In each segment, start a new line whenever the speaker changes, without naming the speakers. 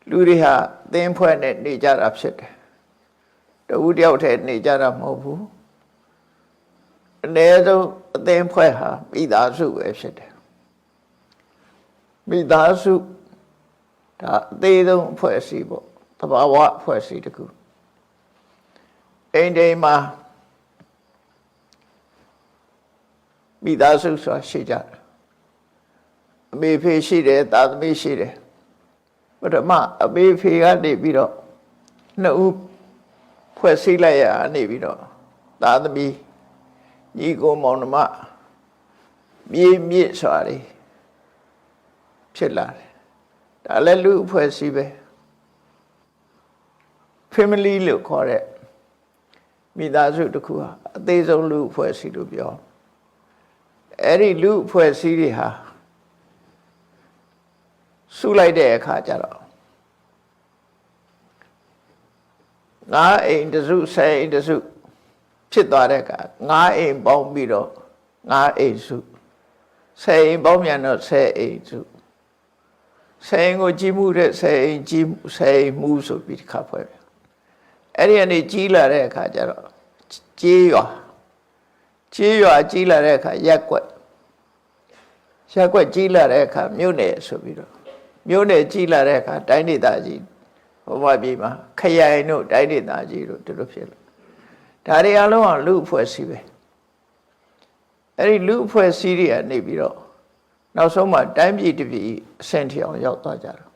လူတွေဟာအသင်းဖွဲ့နဲ့နေကြတာဖြစ်တယ်တဦးတယောက်တည်းနေကြတာမဟုတ်ဘူးအနည်းဆုံးအသင်းဖွဲ့ဟာမိသားစုပဲဖြစ်တယ်မိသားစုဒါအသေးဆုံးအဖွဲ့အစည်းပေါ့သဘာဝအဖွဲ့အစည်းတစ်ခုအိမ်တိုင်းမှာမိသားစုဆိုတာရှိကြတယ်အမေဖေရှိတယ်သားသမီးရှိတယ်ပထမအမေဖေကနေပြီးတော့နှစ်ဦးဖွဲ့စည်းလိုက်ရနေပြီးတော့သားသမီးညီကိုမောင်နှမမြေမြင့်စွာတွေဖြစ်လာတယ်ဒါလည်းလူအဖွဲ့အစည်းပဲ family လို့ခေါ်တဲ့မိသားစုတစ်ခုဟာအသေးဆုံးလူအဖွဲ့အစည်းလို့ပြောအဲ့ဒီလူအဖွဲ့အစည်းတွေဟာစုလိုက်တဲ့အခါကျတော့ငါးအိမ်တစုဆယ်အိမ်တစုဖြစ်သွားတဲ့အခါငါးအိမ်ပေါင်းပြီးတော့ငါးအိမ်စုဆယ်အိမ်ပေါင်းပြန်တော့ဆယ်အိမ်စုဆယ်အိမ်ကိုကြီးမှုတဲ့ဆယ်အိမ်ကြီးဆယ်အိမ်မှုဆိုပြီးတစ်ခါဖွဲ့ပြန်အဲ့ဒီကနေကြီးလာတဲ့အခါကျတော့ကြေးရွာကြီးလာတဲ့အခါရက်ကွက်ကြီးလာတဲ့အခါမြို့နယ်ဆိုပြီးတော့မြို့နယ်ကြီးလာတဲ့အခါတိုင်းဒေသကြီးဘုရားပြည်မှာခရိုင်တို့တိုင်းဒေသကြီးတို့တို့ဖြစ်လို့ဒါတွေအလုံးကလူအဖွဲ့အစည်းပဲအဲ့ဒီလူအဖွဲ့အစည်းတွေကနေပြီးတော့နောက်ဆုံးမှတိုင်းပြည်တစ်ပြည်အဆင့်ထိအောင်ရောက်သွားကြတယ်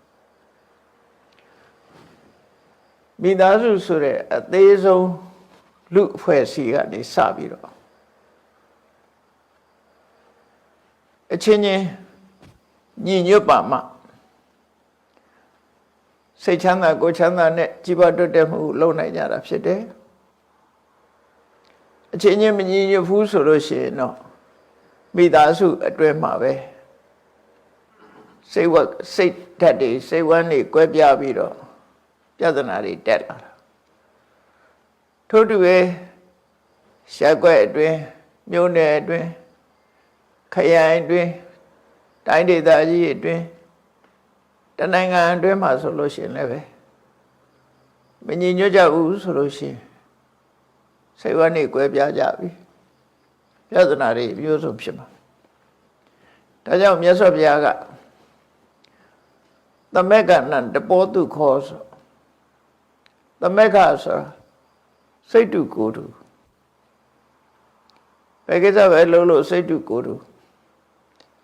မိသားစုဆိုတဲ့အသေးဆုံးလူအဖွဲ့အစည်းကနေစပြီးတော့အချင်းချင်းညီညွတ်ပါမှစိတ်ချမ်းသာကိုယ်ချမ်းသာနဲ့ကြီးပွားတိုးတက်မှုလုပ်နိုင်ကြတာဖြစ်တယ်အချင်းချင်းမညီညွတ်ဘူးဆိုလို့ရှိရင်တော့မိသားစုအတွင်းမှာပဲစိတ်ဓာတ်တွေစိတ်ဝမ်းတွေကွဲပြားပြီးတော့ပြဿနာတွေတက်လာတာထို့တူပဲရက်ကွက်အတွင်းမြို့နယ်အတွင်းခရိုင်အတွင်းတိုင်းဒေသကြီးအတွင်းတနိုင်ငံအတွင်းမှာဆိုလို့ရှိရင်လည်းပဲမညီညွတ်ကြဘူးဆိုလို့ရှိရင်စိတ်ဝမ်းတွေကွဲပြားကြပြီပြဿနာတွေမျိုးစုံဖြစ်မှာဒါကြောင့်မြတ်စွာဘုရားကသမက္ကနံတပောတုခောဆိုသမက္ခဆိုတာစိတ်တုကိုယ်တုဘယ်ကိစ္စပဲလုံးလို့စိတ်တုကိုယ်တု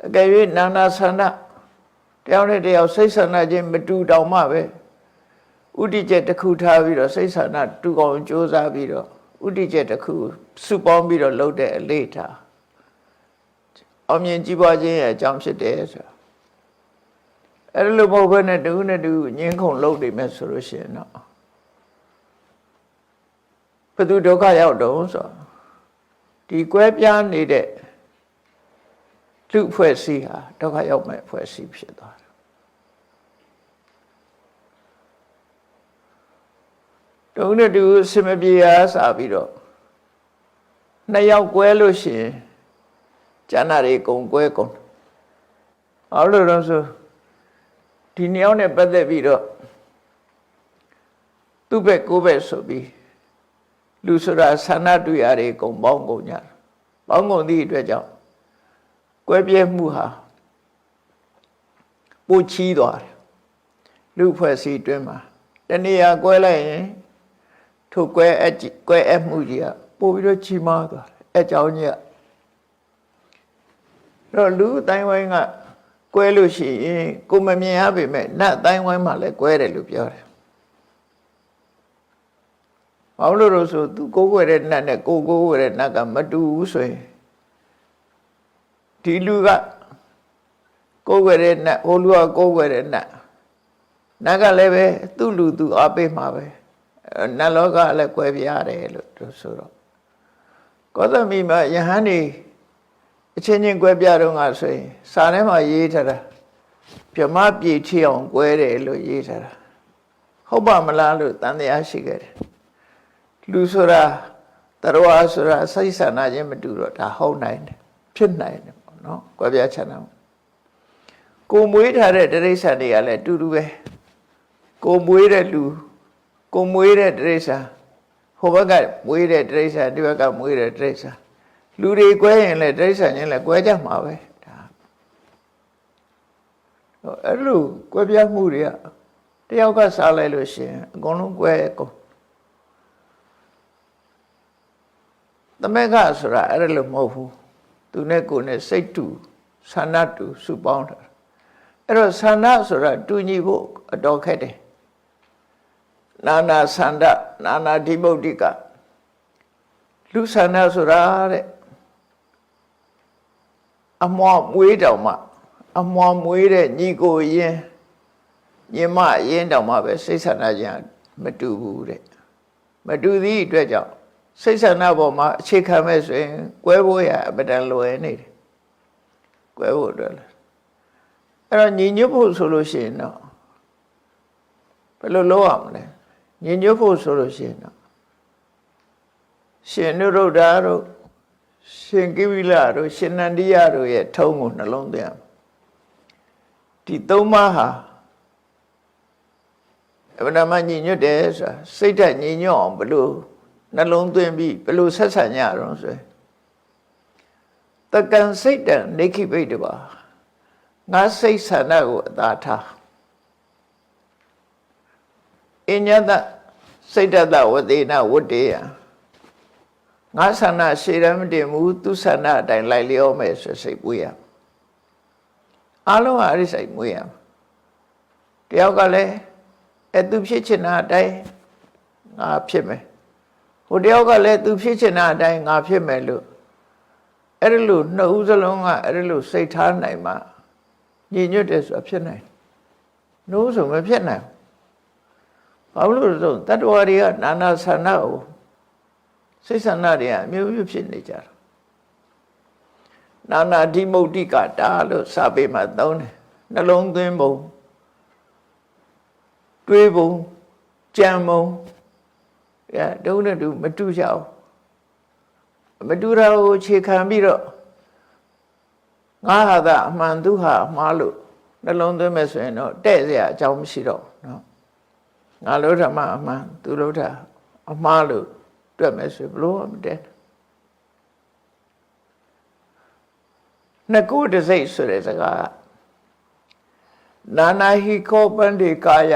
အကယ်၍နာနာဆန္ဒတယောက်နဲ့တယောက်စိတ်ဆန္ဒချင်းမတူတောင်မှပဲဥဒိကျက်တစ်ခုထားပြီးတော့စိတ်ဆန္ဒတူအောင်ကြိုးစားပြီးတော့ဥဒိကျက်တစ်ခုစုပေါင်းပြီးတော့လုပ်တဲ့အလေးထားအောင်မြင်ကြီးပွားခြင်းရဲ့အကြောင်းဖြစ်တယ်ဆိုတာအဲ့လိုမဟုတ်ဘဲနဲ့တူနဲ့တူငင်းခုန်လုပ်နေမယ်ဆိုလို့ရှိရင်တော့ဘယ်သူဒုက္ခရောက်တော့ဆိုဒီကွဲပြားနေတဲ့လူဖွဲ့စည်းဟာဒုက္ခရောက်မဲ့ဖွဲ့စည်းဖြစ်သွားတယ်တုံးနဲ့တူစမပြေအားစပြီးတော့နှစ်ယောက်ကွဲလို့ရှိရင်ကျန်တာတွေကုန်ကွဲကုန်အောင်လို့တော့ဆိုဒီနှစ်ယောက်နဲ့ပတ်သက်ပြီးတော့သူ့ဘက်ကိုယ့်ဘက်ဆိုပြီးလူဆိုတာဆန္ဒတွေ့ရတွေကုန်ပေါင်းကုန်ကြတယ်ပေါင်းကုန်သည့်အတွက်ကြောင့်ကွဲပြဲမှုဟာပိုချီးသွားတယ်လူဖွဲ့စည်းတွင်းမှာတဏှာကွဲလိုက်ရင်ထိုကွဲအပ်မှုကြီးကပိုပြီးတော့ချီးမားသွားတယ်အကြောင်းကြီးကတော့လူအတိုင်းဝိုင်းကကွဲလို့ရှိရင်ကိုမမြင်ရပေမဲ့နတ်အတိုင်းဝိုင်းမှာလည်းကွဲတယ်လို့ပြောတယ်ဘာလို့လို့ဆိုသူကိုယ်ွယ်တဲ့နတ်နဲ့ကိုယ်ွယ်တဲ့နတ်ကမတူဘူးဆိုရင်ဒီလူကကိုယ်ွယ်တဲ့နတ်ဟိုလူကကိုယ်ွယ်တဲ့နတ်ကလည်းပဲသူ့လူသူအားပေးမှာပဲနတ်လောကလည်းကွဲပြားတယ်လို့သူဆိုတော့ကောသမီမှာယဟန်နေအချင်းချင်းကွဲပြားတော့ငါဆိုရင်စာထဲမှာရေးထားတာဗြဟ္မပြေချအောင်ကွဲတယ်လို့ရေးထားတာဟုတ်ပါမလားလို့တန်တရားရှိခဲ့တယ်လူဆိုတာတရဝါဆိုတာစိတ်ဆန္ဒချင်းမတူတော့ဒါဟုတ်နိုင်တယ်ဖြစ်နိုင်တယ်ပေါ့နော်ကွဲပြားချမ်းသာကိုမွေးထားတဲ့တိရစ္ဆာန်တွေကလည်းတူတူပဲ ကိုမွေးတဲ့လူကိုမွေးတဲ့တိရစ္ဆာန်ဟိုဘက်ကမွေးတဲ့တိရစ္ဆာန်ဒီဘက်ကမွေးတဲ့တိရစ္ဆာန်လူတွေကွဲရင်လည်းတိရစ္ဆာန်ချင်းလည်းကွဲကြမှာပဲဒါအဲ့လိုကွဲပြားမှုတွေကတယောက်ကစားလိုက်လို့ရှိရင်အကုန်လုံးကွဲကုန်သမက်ကဆိုတာအဲ့လိုမဟုတ်ဘူးသူနဲ့ကိုယ်နဲ့စိတ်တူဆန္ဒတူစုပေါင်းတာအဲ့တော့ဆန္ဒဆိုတာတူညီဖို့အတော်ခက်တယ်နာနာဆန္ဒနာနာဓိမုတ်တိကလူဆန္ဒဆိုတာတဲ့အမွားမွေးတောင်မှအမွားမွေးတဲ့ညီကိုရင်ညီမရင်တောင်မှပဲစိတ်ဆန္ဒချင်းမတူဘူးတဲ့မတူသည့်အတွက်ကြောင့်စိတ်ဆန္ဒပေါ်မှာအခြေခံမဲ့ဆိုရင်ကွဲဖို့ရအပဒံလွယ်နေတယ်ကွဲဖို့အတွက်အဲ့တော့ညီညွတ်ဖို့ဆိုလို့ရှိရင်တော့ဘယ်လိုလုပ်ရမလဲညီညွတ်ဖို့ဆိုလို့ရှိရင်တော့ရှင်နုရုဒ္ဓတို့ရှင်ကိဝိလတို့ရှင်နန္ဒီယတို့ရဲ့ထုံးကိုနှလုံးသွင်းရမယ်ဒီသုံးပါးဟာအမှန်တမ်းညီညွတ်တယ်ဆိုတာစိတ်ဓာတ်ညီညွတ်အောင်ဘယ်လိုနှလုံးသွင်းပြီးဘယ်လိုဆက်ဆံကြရအောင်ဆိုရင်တက္ကံစိတ်တံနေခိပိတ္တပါငါစိတ်ဆန္ဒကိုအသာထားအညတစိတ်တတဝတိနဝတ္တေယငါဆန္ဒရှေ့တမ်းမတင်ဘူးသူဆန္ဒအတိုင်းလိုက်လျောမယ်ဆိုစိတ်ပွေးရအလုံးဟာအဲ့ဒီစိတ်မွေးရတယောက်ကလည်းသူဖြစ်ချင်တာအတိုင်းငါဖြစ်မယ်ဟိုတယောက်ကလည်းသူဖြစ်ချင်တာအတိုင်းငါဖြစ်မယ်လို့အဲ့ဒီလိုနှစ်ဦးစလုံးကအဲ့ဒီလိုစိတ်ထားနိုင်မှညီညွတ်တယ်ဆိုတာဖြစ်နိုင်နှိုးဆိုမဖြစ်နိုင်ဘာလို့လဲဆိုတတ္တဝါတွေကနာနာဆန္ဒကိုစိတ်ဆန္ဒတွေကအမျိုးမျိုးဖြစ်နေကြတာနာနာဓိမုတ်တိကတာလို့စာပေမှာသုံးတယ်နှလုံးသွင်းပုံတွေးပုံကြံပုံတုံးနဲ့တူမတူကြဘူးမတူတာကိုခြေခံပြီးတော့ငါဟာသာအမှန်သူဟာအမှားလို့နှလုံးသွင်းမယ်ဆိုရင်တော့တဲ့เสียအကြောင်းမရှိတော့နော်ငါလို့ဓမ္မအမှန်သူလို့တာအမှားလို့တွက်မယ်ဆိုဘလို့မတဲ့နှစ်ခုတစ်စိတ်ဆိုတဲ့စကားနာနာဟိခောပန္တိကာယ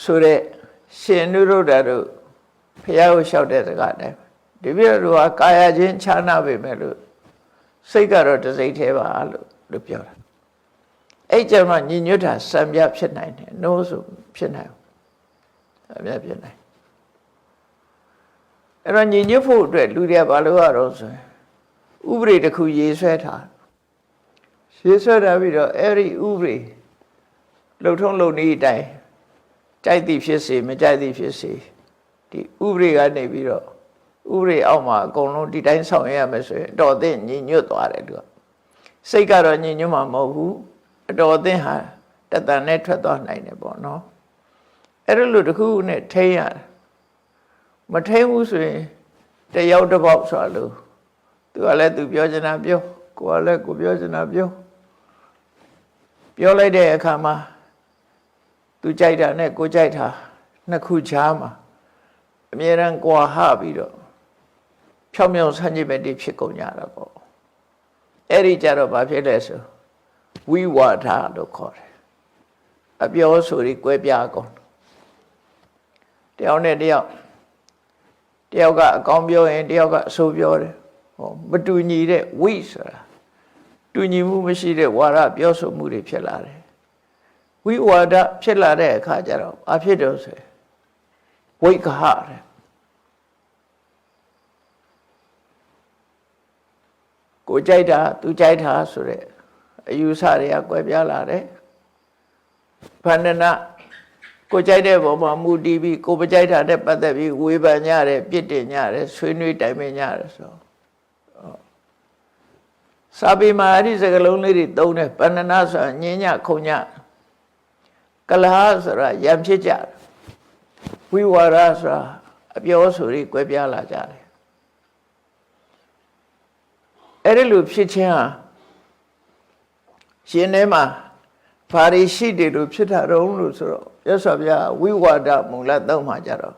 ဆိုတဲ့ရှင်နုရုဒ္ဓတို့ဖះကိုလျှောက်တဲ့စကားတိုင်းဒီပြည့်တို့ဟာကာယချင်းခြားနာပေမဲ့လို့စိတ်ကတော့တစ်စိတ်သေးပါလို့ပြောတာအဲ့ကြမှာညီညွတ်တာစံပြဖြစ်နိုင်တယ်နှိုးဆိုဖြစ်နိုင်အများဖြစ်နိုင်အဲ့တော့ညီညွတ်ဖို့အတွက်လူတွေကဘာလို့ရတော့ဆိုရင်ဥပဒေတစ်ခုရေးဆွဲထားရေးဆွဲထားပြီးတော့အဲ့ဒီဥပဒေလှုပ်ထုံးလုပ်နည်းအတိုင်းကြိုက်သည်ဖြစ်စေမကြိုက်သည်ဖြစ်စေဒီဥပဒေကနေပြီးတော့ဥပဒေအောက်မှာအကုန်လုံးဒီတိုင်းဆောင်ရမယ်ဆိုရင်အတော်အသင့်ညီညွတ်သွားတယ်သူကစိတ်ကတော့ညီညွတ်မှာမဟုတ်ဘူးအတော်အသင့်ဟာတတန်နဲ့ထွက်သွားနိုင်တယ်ပေါ့နော်အဲ့လိုတစ်ခုနဲ့ထိန်းရတယ်မထိန်းဘူးဆိုရင်တယောက်တစ်ပေါက်ဆိုလို့သူကလည်းသူပြောချင်တာပြောကိုကလည်းကိုပြောချင်တာပြောလိုက်တဲ့အခါမှာသူကြိုက်တာနဲ့ကိုကြိုက်တာနှစ်ခုချားမှာအမြဲတမ်းကွာဟပြီးတော့ဖြောင်းဖြောင်းဆန်းကျင်မဲ့တိဖြစ်ကုန်ကြတာပေါ့အဲ့ဒီကြတော့ဘာဖြစ်လဲဆိုဝိဝါဒလို့ခေါ်တယ်အပြောဆိုပြီးကွဲပြားကုန်တယောက်နဲ့တယောက်ကအကောင်းပြောရင်တယောက်ကအဆိုးပြောတယ်ဟောမတူညီတဲ့ဝိဆိုတာတူညီမှုမရှိတဲ့ဝါဒပြောဆိုမှုတွေဖြစ်လာတယ်ဝိဝါဒဖြစ်လာတဲ့အခါကျတော့ဘာဖြစ်တော့ဆိုဝိကဟတဲ့ကိုကြိုက်တာသူကြိုက်တာဆိုတဲ့အယူဆတွေကကွဲပြားလာတယ်ဗန္ဒနာကိုကြိုက်တဲ့ပုံမှာမူတည်ပြီးကိုမကြိုက်တာနဲ့ပတ်သက်ပြီးဝေဖန်ကြတယ်ပြစ်တင်ကြတယ်ဆွေးနွေးတိုင်ပင်ကြတယ်ဆိုစာပေမှာအဲ့ဒီစကားလုံးလေးတွေသုံးတယ်ဗန္ဒနာဆိုတာညင်ညခုံညကလဟဆိုတာရံဖြစ်ကြတယ်ဝိဝါဒဆိုတာအပြောဆိုပြီးကွဲပြားလာကြတယ်အဲ့ဒီလိုဖြစ်ခြင်းဟာရှင်ထဲမှာ ဘာတွေရှိတယ်လို့ဖြစ်တာတော့လို့ဆိုတော့ရသော်ဗျာဝိဝါဒမူလသုံးမှာကြတော့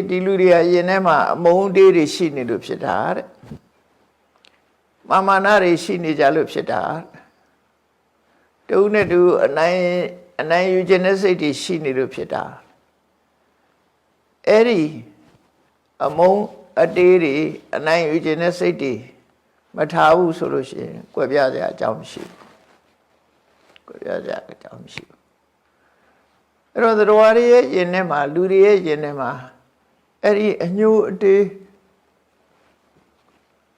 ဒီလူတွေကယင်ထဲမှာအမုန်းတေးတွေရှိနေလို့ဖြစ်တာတဲ့မာနတွေရှိနေကြလို့ဖြစ်တာတူနဲ့တူအနိုင်ယူခြင်းတဲ့စိတ်တွေရှိနေလို့ဖြစ်တာအဲ့ဒီအမုန်းအတေးတွေအနိုင်ယူခြင်းတဲ့စိတ်တွေမထားဘူးဆိုလို့ရှိရင်ကွယ်ပြားစရာအကြောင်းမရှိဘူးကွယ်ပြားစရာအကြောင်းမရှိဘူးအဲ့တော့တရားတွေရဲ့ယင်ထဲမှာလူတွေရဲ့ယင်ထဲမှာအဲ့ဒီအညိုအတေး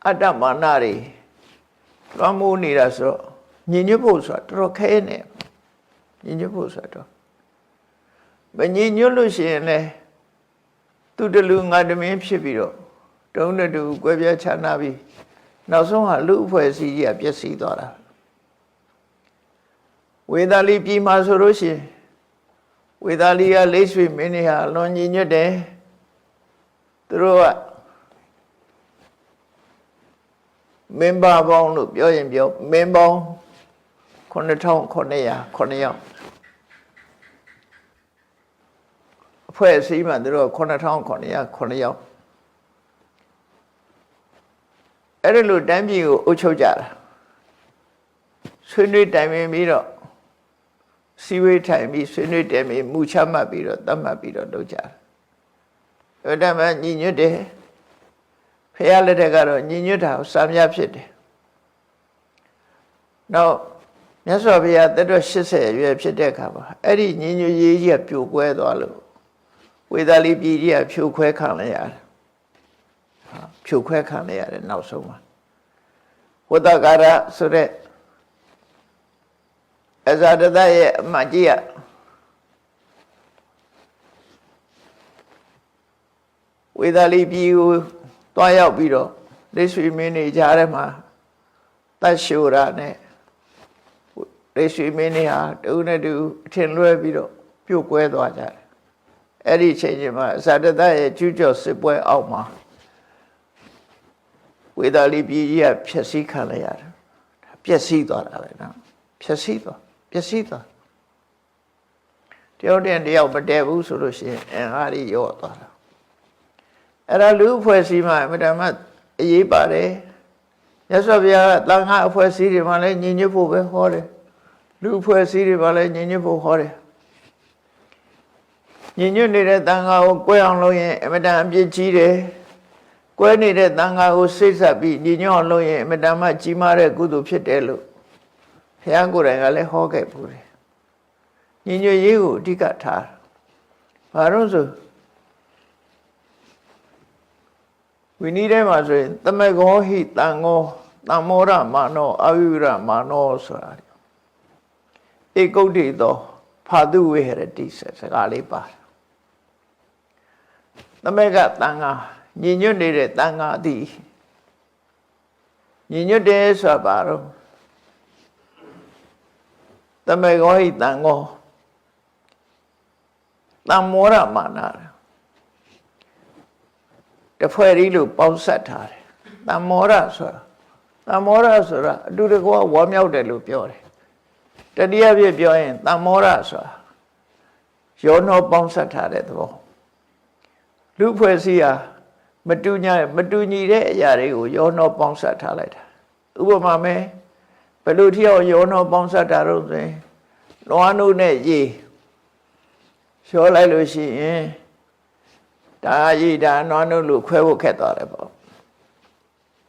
အတ္တမာနတွေလွှမ်းမိုးနေတာဆိုတော့ညင်ညွတ်ဖို့ဆိုတာတော်တော်ခဲနေညင်ညွတ်ဖို့ဆိုတော့မညင်ညွတ်လို့ရှိရင်လည်းသူတလူငါတမင်းဖြစ်ပြီးတော့တုံးတူကွဲပြားခြားနာပြီးနောက်ဆုံးဟာလူအဖွဲ့အစည်းကြီးကပျက်စီးသွားတာဝေဒာလီပြည်မှာဆိုလို့ရှိရင်ဝေဒာလီကလိတ်ဆွေမင်းတွေဟာလွန်ညင်ညွတ်တယ်သူတို့ကမင်းဘာပေါင်းလို့ပြောရင်ပြောမင်းပေါင်း9900 ယောက်အဖွဲ့အစည်းမှာသူတို့9900 ယောက်အဲ့ဒီလိုတိုင်းပြည်ကိုအုပ်ချုပ်ကြတာဆွေးနွေးတိုင်ပင်ပြီးတော့စီဝေးထိုင်ပြီးဆွေးနွေးတယ်ပြီးမူချမှတ်ပြီးတော့သတ်မှတ်ပြီးတော့လုပ်ကြတယ်အဲ့ဒါမှညီညွတ်တယ်ဖះလက်ထက်ကတော့ညီညွတ်တာစာမြဖြစ်တယ်နောက်မြတ်စွာဘုရားတက်တော့80အရွယ်ဖြစ်တဲ့အခါမှာအဲ့ဒီညီညွတ်ရေးကြီးကပြိုကွဲသွားလို့ဝေဒာလီပြည်ကြီးကဖြိုခွဲခံလိုက်ရတယ်ဖြိုခွဲခံလိုက်ရတယ်နောက်ဆုံးမှာဝတ္တကာရဆိုတဲ့အဇာတတရဲ့အမတ်ကြီးကဝေဒာလီပြည်ကိုတွားရောက်ပြီးတော့လိတ်ဆွေမင်းတွေကြားထဲမှာတတ်ရှိုရာနဲ့လိတ်ဆွေမင်းတွေဟာတူနဲ့တူအထင်လွဲပြီးတော့ပြုတ်ကွဲသွားကြတယ်အဲ့ဒီအချိန်ချင်းမှာအဇာတတရဲ့ကျူးကျော်စစ်ပွဲအောက်မှာဝေဒာလီပြည်ကြီးကဖျက်ဆီးခံလိုက်ရတယ်ပျက်စီးသွားတာပဲနော်ပျက်စီးသွားတယောက်တယောက်မတည့်ဘူးဆိုလို့ရှိရင်အင်္ဂါတွေရော့သွားတာအဲ့ဒါလူအဖွဲ့အစည်းမှာအမှန်တမ်းအရေးပါတယ်မြတ်စွာဘုရားကသံဃာအဖွဲ့အစည်းတွေမှာလည်းညီညွတ်ဖို့ပဲဟောတယ်လူအဖွဲ့အစည်းတွေမှာလည်းညီညွတ်ဖို့ဟောတယ်ညီညွတ်နေတဲ့သံဃာကိုကွဲအောင်လုပ်ရင်အမှန်တမ်းအပြစ်ကြီးတယ်ကွဲနေတဲ့သံဃာကိုစိတ်ဆက်ပြီးညီညွတ်အောင်လုပ်ရင်အမှန်တမ်းကြီးမားတဲ့ကုသိုလ်ဖြစ်တယ်လို့ဘုရားကိုယ်တိုင်ကလည်းဟောခဲ့ပူတယ်ညီညွတ်ရေးကိုအဓိကထားဘာလို့ဆိုဝိနည်းထဲမှာဆိုရင်သမဂောဟိတံဃောတမ္မောရမာနောအာယုရမာနောဆိုတာဧကုတ်တိသောဖာတုဝေဟရတိစကားလေးပါတယ်သမဂတန်ဃာညီညွတ်နေတဲ့တန်ဃာသည်ညီညွတ်တယ်ဆိုတာဘာလို့သမဂောဟိတံဃောတမ္မောရမာနာတဖွဲ့ရီလို့ပေါင်းဆက်ထားတယ်တမ္မောရဆိုတာအတူတကွဝါမြောက်တယ်လို့ပြောတယ်တတိယပြည့်ပြောရင်တမ္မောရဆိုတာရောနှောပေါင်းဆက်ထားတဲ့သဘောလူဖွဲ့စည်းဟာမတူညီတဲ့အရာတွေကိုရောနှောပေါင်းဆက်ထားလိုက်တာဥပမာမဲ့ဘယ်လိုထီအောင်ရောနှောပေါင်းဆက်တာတော့ဆိုရင်လွှမ်းနိုးနဲ့ရေရောလိုက်လို့ရှိရင်ဒါရည်ဒါနွားနှုတ်လို့ခွဲဖို့ခက်သွားတယ်ပေါ့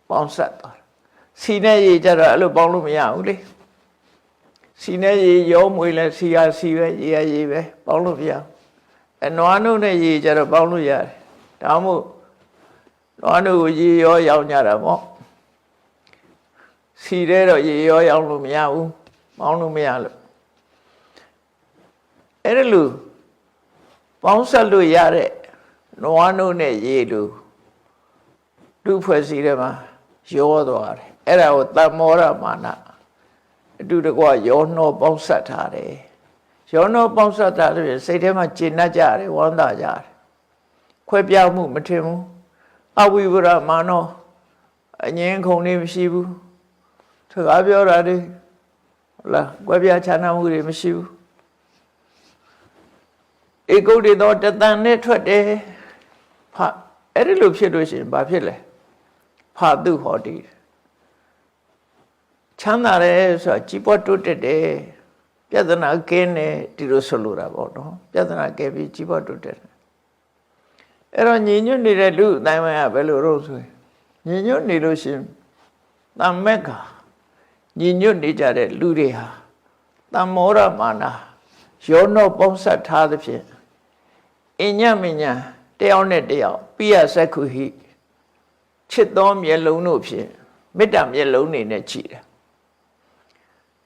ပေါင်းဆက်သွားစီနဲ့ရည်ကြတော့အဲ့လိုပေါင်းလို့မရဘူးလေစီနဲ့ရည်ရောမွေလဲစီရစီပဲရည်ရည်ပဲပေါင်းလို့မရဘူးအနွားနှုတ်နဲ့ရည်ကြတော့ပေါင်းလို့ရတယ်ဒါမှမဟုတ်နွားနှုတ်ကိုရည်ရောရောင်းကြတာပေါ့စီတဲ့တော့ရည်ရောရောင်းလို့မရဘူးပေါင်းလို့မရလို့အဲ့ဒါလို့ပေါင်းဆက်လို့ရတဲ့နွားနှုတ်နဲ့ရေလူဖွဲ့စည်းတယ်မှာရောသွားတယ်အဲ့ဒါကိုတမ္မောရမာနအတူတကွရောနှောပေါင်းဆက်ထားတယ်ရောနှောပေါင်းဆက်ထားတယ်စိတ်ထဲမှာကျေနပ်ကြတယ်ဝမ်းသာကြတယ်ခွဲပြားမှုမထင်ဘူးအဝိဝရမာနောအငြင်းခုန်နေမရှိဘူးစကားပြောတာတွေ လားကွဲပြားခြားနားမှုတွေမရှိဘူးဧကုတ်တေသောတတန်နဲ့ထွက်တယ်ဖအဲ့ဒီလိုဖြစ်လို့ရှိရင်ဘာဖြစ်လဲဖတုဟောတိချမ်းသာတယ်ဆိုတာကြီးပွားတိုးတက်တယ်ပြဿနာကင်းတယ်ဒီလိုဆိုလိုတာပေါ့နော်ပြဿနာကဲပြီးကြီးပွားတိုးတက်တယ်အဲ့တော့ညီညွတ်နေတဲ့လူအတိုင်းဝိုင်းကဘယ်လိုလုပ်ဆိုရင်ညီညွတ်နေလို့ရှိရင်တမ္မက်ကညီညွတ်နေကြတဲ့လူတွေဟာတမ္မောရမာနာယောနောပေါင်းဆက်ထားသဖြင့်အညမညာတယောက်နဲ့တယောက်ပိယစက္ခုဟိချစ်သောမျက်လုံးတို့ဖြင့်မေတ္တာမျက်လုံးနေနဲ့ကြည်တယ်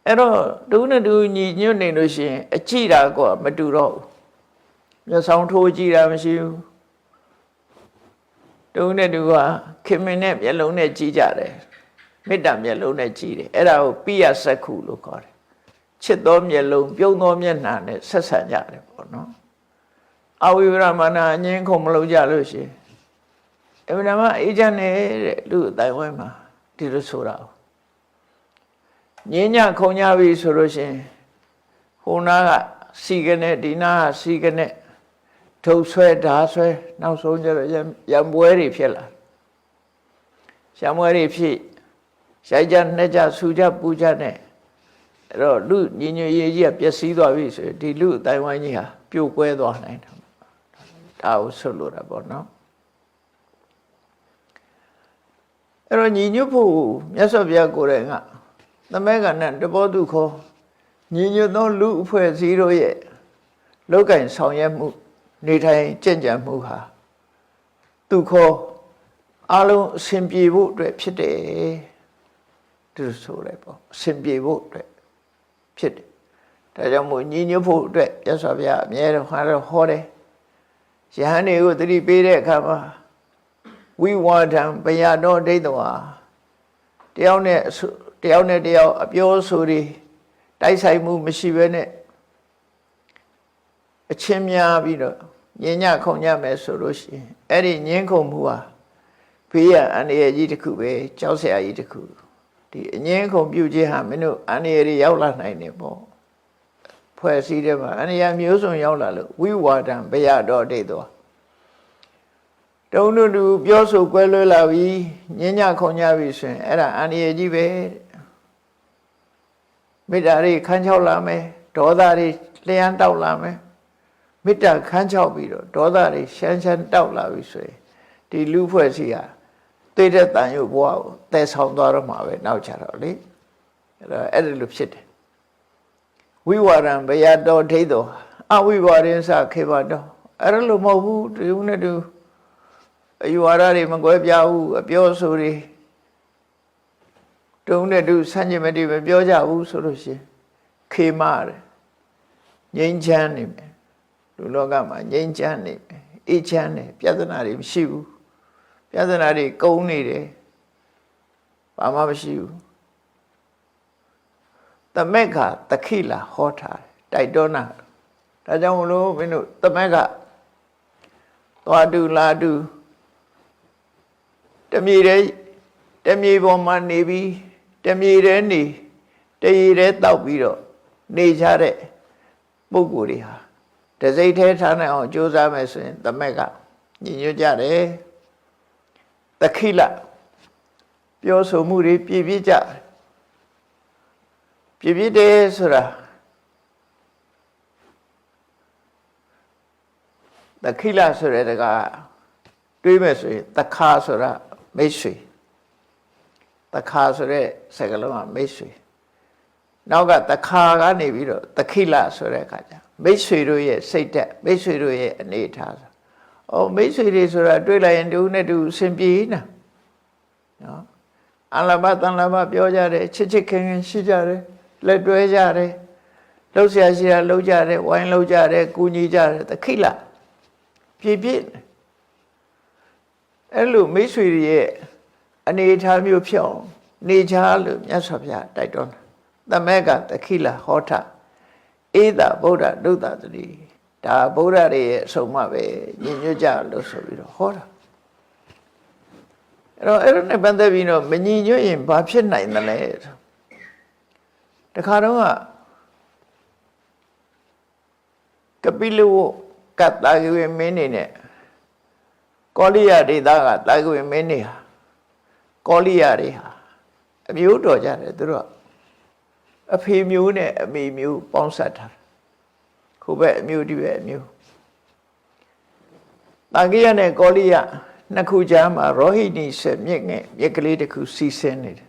အဲ့တော့တူနဲ့တူညီညွတ်နေလို့ရှိရင်အကြည့်တာကမတူတော့ဘူးမျက်စောင်းထိုးကြည့်တာမရှိဘူးတူနဲ့တူကခင်မင်နဲ့မျက်လုံးနဲ့ကြည့်ကြတယ်မေတ္တာမျက်လုံးနဲ့ကြည့်တယ်အဲ့ဒါကိုပိယစက္ခုလို့ခေါ်တယ်ချစ်သောမျက်လုံးပြုံးသောမျက်နှာနဲ့ဆက်ဆံကြတယ်ပေါ့နော်အဝိဝရမနာအငင်းခုံမလုပ်ကြလို့ရှိရင်အမှန်မှအေးချမ်းနေတဲ့လူအတိုင်းဝိုင်းမှာဒီလိုဆိုတာငင်းညခုံညပြီဆိုလို့ရှိရင်ဟိုနာကစီကနေဒီနာကစီကနေထုတ်ဆွဲဓာဆွဲနောက်ဆုံးကျတော့ရံပွဲတွေဖြစ်လာရံပွဲတွေဖြစ်ရိုက်ကြနှက်ကြဆူကြပူကြနဲ့အဲ့တော့လူညီညွတ်ရေးကြီးကပျက်စီးသွားပြီဆိုရင်ဒီလူအတိုင်းဝိုင်းကြီးဟာပြိုကွဲသွားနိုင်တယ်ဒါကိုဆွလို့တာပေါ့နော်အဲ့တော့ညီညွတ်ဖို့မြတ်စွာဘုရားကိုယ်တိုင်ကသမဂ္ဂနဲ့တဘောတုခောညီညွတ်သောလူအဖွဲ့အစည်းတို့ရဲ့လောက်ကင်ဆောင်ရွက်မှုနေထိုင်ကြင်ကြံမှုဟာသူခောအလုံးအစဉ်ပြေဖို့အတွက်ဖြစ်တယ်သူဆိုလိုက်ပေါ့အစဉ်ပြေဖို့အတွက်ဖြစ်တယ်ဒါကြောင့်မို့ညီညွတ်ဖို့အတွက်မြတ်စွာဘုရားအမြဲတမ်းဟောတယ်ယဟန်တွေကိုသတိပေးတဲ့အခါမှာဝိဝါဒံပယတော်ဒိဋ္ဌဝါတယောက်နဲ့တယောက်အပြောဆိုတွေတိုက်ဆိုင်မှုမရှိဘဲနဲ့အချင်းများပြီးတော့ညင်ညခုံညမယ်ဆိုလို့ရှိရင်အဲ့ဒီညင်းခုံမှုဟာဘေးရအန္တရာယ်ကြီးတစ်ခုပဲကြောက်စရာကြီးတစ်ခုဒီအငင်းခုံပြုခြင်းဟာမင်းတို့အန္တရာယ်တွေရောက်လာနိုင်တယ်ပေါ့ဖွဲ့စည်းတယ်မှာအန္တရာယ်မျိုးစုံရောက်လာလို့ဝိဝါဒံဘယတော်ဒိဋ္ဌဝါတုံတို့သူပြောဆိုကွဲလွဲလာပြီညင်ညခုံညပြီဆိုရင်အဲ့ဒါအန္တရာယ်ကြီးပဲမေတ္တာတွေခန်းချောက်လာမယ်ဒေါသတွေလျှံတောက်လာမယ်မေတ္တာခန်းချောက်ပြီးတော့ဒေါသတွေရှမ်းတောက်လာပြီဆိုရင်ဒီလူဖွဲ့စည်းဟာသိတဲ့တန်ရုပ်ဘဝကိုတည်ဆောင်သွားတော့မှာပဲနောက်ကြတော့လေအဲ့ဒါလိုဖြစ်တယ်ဝိဝါဒံဘယတော်ဒိဋ္ဌောအဝိဝါဒင်းစခေဘတော်အဲ့ဒါလိုမဟုတ်ဘူးဒီဦးနဲ့တူအယူဝါဒတွေမကွဲပြားဘူးအပြောဆိုတွေတုံးနဲ့တူဆန့်ကျင်မတိမပြောကြဘူးဆိုလို့ရှိရင်ခေမတယ်ငြိမ်းချမ်းနေမယ်လူလောကမှာငြိမ်းချမ်းနေမယ်အေးချမ်းတယ်ပြဿနာတွေမရှိဘူးပြဿနာတွေကုန်နေတယ်ဘာမှမရှိဘူးသမက္ခတခိလာဟောထားတိုက်တွန်းတာဒါကြောင့်မလို့မင်းတို့သမက္ခသွားတူလာတူတမြေပေါ်မှာနေပြီးတမြေထဲနေတရေထဲတောက်ပြီးတော့နေကြတဲ့ပုဂ္ဂိုလ်တွေဟာတစိမ့်ထဲထားနိုင်အောင်ကြိုးစားမယ်ဆိုရင်သမက်ကညီညွတ်ကြတယ်တခိလပြောဆိုမှုတွေပြည့်ပြည့်ကြပြည့်ပြည့်တယ်ဆိုတာတခိလဆိုတဲ့ကတွေးမယ်ဆိုရင်တခါဆိုတာမိတ်ဆွေတခါဆိုတဲ့စကားလုံးကမိတ်ဆွေနောက်ကတခါကနေပြီးတော့တခိလဆိုတဲ့အခါကျမိတ်ဆွေတို့ရဲ့စိတ်ဓာတ်မိတ်ဆွေတို့ရဲ့အနေအထားဆိုမိတ်ဆွေတွေဆိုတာတွေ့လိုက်ရင်တူနဲ့တူအစဉ်ပြေးနော်အလဘတန်လဘပြောကြတယ်ချစ်ချစ်ခင်ခင်ရှိကြတယ်လက်တွဲကြတယ်လှုပ်ရှားရှိတာလှုပ်ကြတယ်ဝိုင်းလှုပ်ကြတယ်ကူညီကြတယ်တခိလပြည့်ပြည့်အဲ့လိုမိတ်ဆွေတွေရဲ့အနေအထားမျိုးဖြစ်အောင်နေကြလို့မြတ်စွာဘုရားတိုက်တွန်းသမက်ကတခိလဟောထဧတဗုဒ္ဓဒုတ္တသတိဒါဗုဒ္ဓတွေရဲ့အဆုံးအမပဲညင်ညွတ်ကြလို့ဆိုပြီးတော့ဟောတာအဲ့တော့နဲ့ပတ်သက်ပြီးတော့မညီညွတ်ရင်ဘာဖြစ်နိုင်သလဲ တခါတော့ကပိလဝကတ်တာကွေမင်းနေနဲ့ကောလိယဒေသကတာကွေမင်းနေဟာကောလိယတွေဟာအမျိုးတော်ကြတယ်သူတို့အဖေမျိုးနဲ့အမေမျိုးပေါင်းဆက်ထားခုပဲအမျိုးဒီပဲအမျိုးတာကိယနဲ့ကောလိယနှစ်ခုကြားမှာရောဟိနီဆက်မြစ်ငယ်မြစ်ကလေးတစ်ခုစီးဆင်းနေတယ်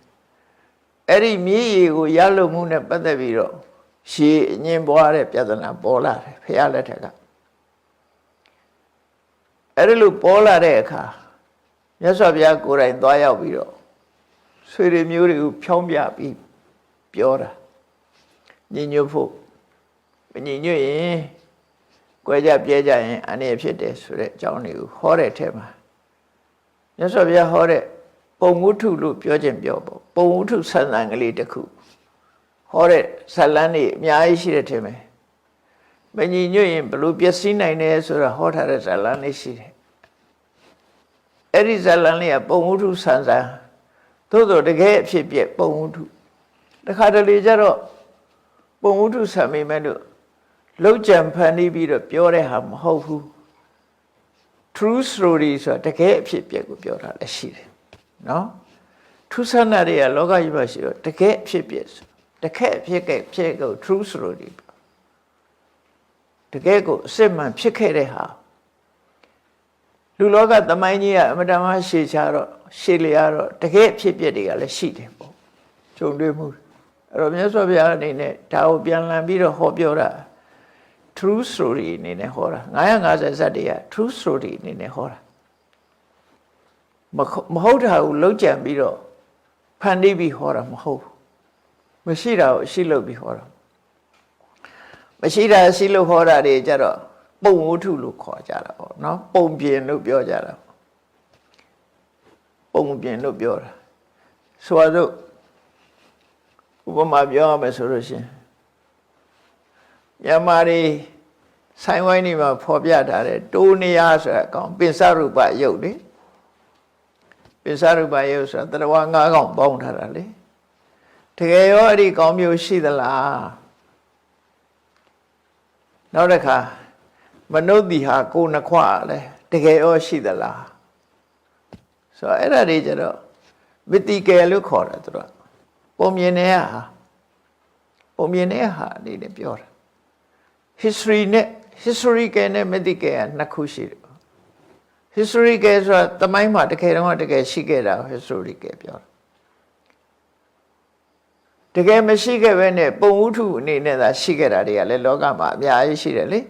အဲ့ဒီမြစ်ရေကိုရလို့မှုနဲ့ပတ်သက်ပြီးတော့ရှည်အငင်းပွားတဲ့ပြဿနာပေါ်လာတယ်ဖះလက်ထက်ကအဲ့ဒီလိုပေါ်လာတဲ့အခါမြတ်စွာဘုရားကိုယ်တိုင်သွားရောက်ပြီးတော့ဆွေတွေမျိုးတွေကိုဖြောင်းပြပြီးပြောတာညီညွတ်ဖို့မညီညွတ်ရင်ကြွယ်ကြပြဲကြရင်အနေဖြစ်တယ်ဆိုတဲ့အကြောင်းတွေကိုဟောတဲ့ထဲမှာမြတ်စွာဘုရားဟောတဲ့ပုံဝတ္ထုလို့ပြောခြင်းပြောပေါ့ပုံဝတ္ထုဆန္ဒကလေးတစ်ခုဟောတဲ့ဇာလန်းတွေအများကြီးရှိတဲ့ထဲမှာမညီညွတ်ရင်ဘလို့ပျက်စီးနိုင်တယ်ဆိုတာဟောထားတဲ့ဇာလန်းလေးရှိတယ်အဲ့ဒီဇာလန်းလေးကပုံဝတ္ထုဆန္ဒသို့တော့တကယ်အဖြစ်ပြက်ပုံဝတ္ထုတခါတလေကျတော့ပုံဝတ္ထုဆံမိမဲ့လို့လောက်ကြံဖန်ပြီးတော့ပြောတဲ့ဟာမဟုတ်ဘူး true story ဆိုတာတကယ်အဖြစ်ပြက်ကိုပြောတာလည်းရှိတယ်နော်ထူးဆန်းတဲ့တွေကလောကကြီးမှာရှိတော့တကယ်အဖြစ်ပြက်တကယ်အဖြစ်ကို true story တကယ်ကိုအစစ်မှန်ဖြစ်ခဲ့တဲ့ဟာလူလောကသမိုင်းကြီးကအမတမရှေချတော့ရှေလျာတော့တကယ်ဖြစ်ပြတွေကလည်းရှိတယ်ပေါ့ဂျုံတွေ့မှုအဲ့တော့မြတ်စွာဘုရားအနေနဲ့ဒါကိုပြန်လည်ပြီးတော့ဟောပြောတာ true story အနေနဲ့ဟောတာ950ဇတ်တွေက true story အနေနဲ့ဟောတာမဟုတ်တာကိုလုံးကြံပြီးတော့ဖန်တီးပြီးဟောတာမဟုတ်ဘူးမရှိတာကိုရှိလို့ပြီးဟောတာမရှိတာရှိလို့ဟောတာတွေကြတော့ပုံဝတ္ထုလို့ခေါ်ကြတာပေါ့နော်ပုံပြင်လို့ပြောကြတာပုံပြင်လို့ပြောတာဆိုတော့ဥပမာပြောရမယ်ဆိုလို့ရှင်မြန်မာတွေဆိုင်ဝိုင်းတွေမှာဖော်ပြထားတဲ့တိုးနေရဆိုတဲ့အကောင်ပင်စရူပယုတ်လေပင်စရူပယုတ်ဆိုတာတရား၅ကောင်ပေါင်းထားတာလေတကယ်ရောအဲ့ဒီကောင်မျိုးရှိသလားနောက်တစ်ခါမနုဿီဟာကိုနှခွလဲတကယ်ရောရှိသလားဆိုတော့အဲ့ဒါတွေကျတော့မီတီကယ်လို့ခေါ်တယ်သူတို့ပုံမြင်နေဟာပုံမြင်နေဟာအနေနဲ့ပြောတာ history နဲ့ historical နဲ့ mythical ကနှစ်ခုရှိတယ် historical ဆိုတာသမိုင်းမှာတကယ်တော့တကယ်ရှိခဲ့တာ historical ပြောတာတကယ်မရှိခဲ့ဘဲနဲ့ပုံဝတ္ထုအနေနဲ့သာရှိခဲ့တာတွေကလည်းလောကမှာအများကြီးရှိတယ်လေ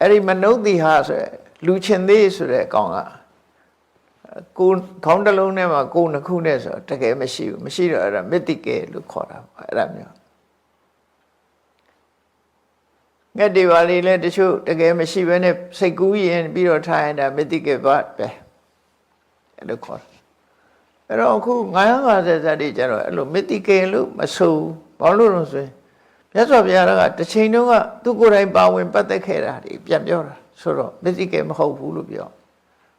အဲ့ဒီမနုဿီဟာဆိုရယ်လူချင်းသေးဆိုတဲ့အကောင်ကကိုခေါင်းတစ်လုံးထဲမှာကိုနှစ်ခုနဲ့ဆိုတကယ်မရှိဘူးမရှိတော့အဲ့ဒါ mythical လို့ခေါ်တာအဲ့ဒါမျိုးငှက်တွေပါလေလဲတချို့တကယ်မရှိဘဲနဲ့စိတ်ကူးရင်ပြီးတော့ထားရင်ဒါ mythical ပဲအဲ့လိုခေါ်တာအဲ့တော့အခု950ဇတ်တွေကျတော့အဲ့လို mythical လို့မဆိုဘာလို့လဲဆိုရင်မြတ်စွာဘုရားကတစ်ချိန်တုန်းကသူကိုယ်တိုင်ပါဝင်ပတ်သက်ခဲ့တာတွေပြန်ပြောတာဆိုတော့ mythical မဟုတ်ဘူးလို့ပြော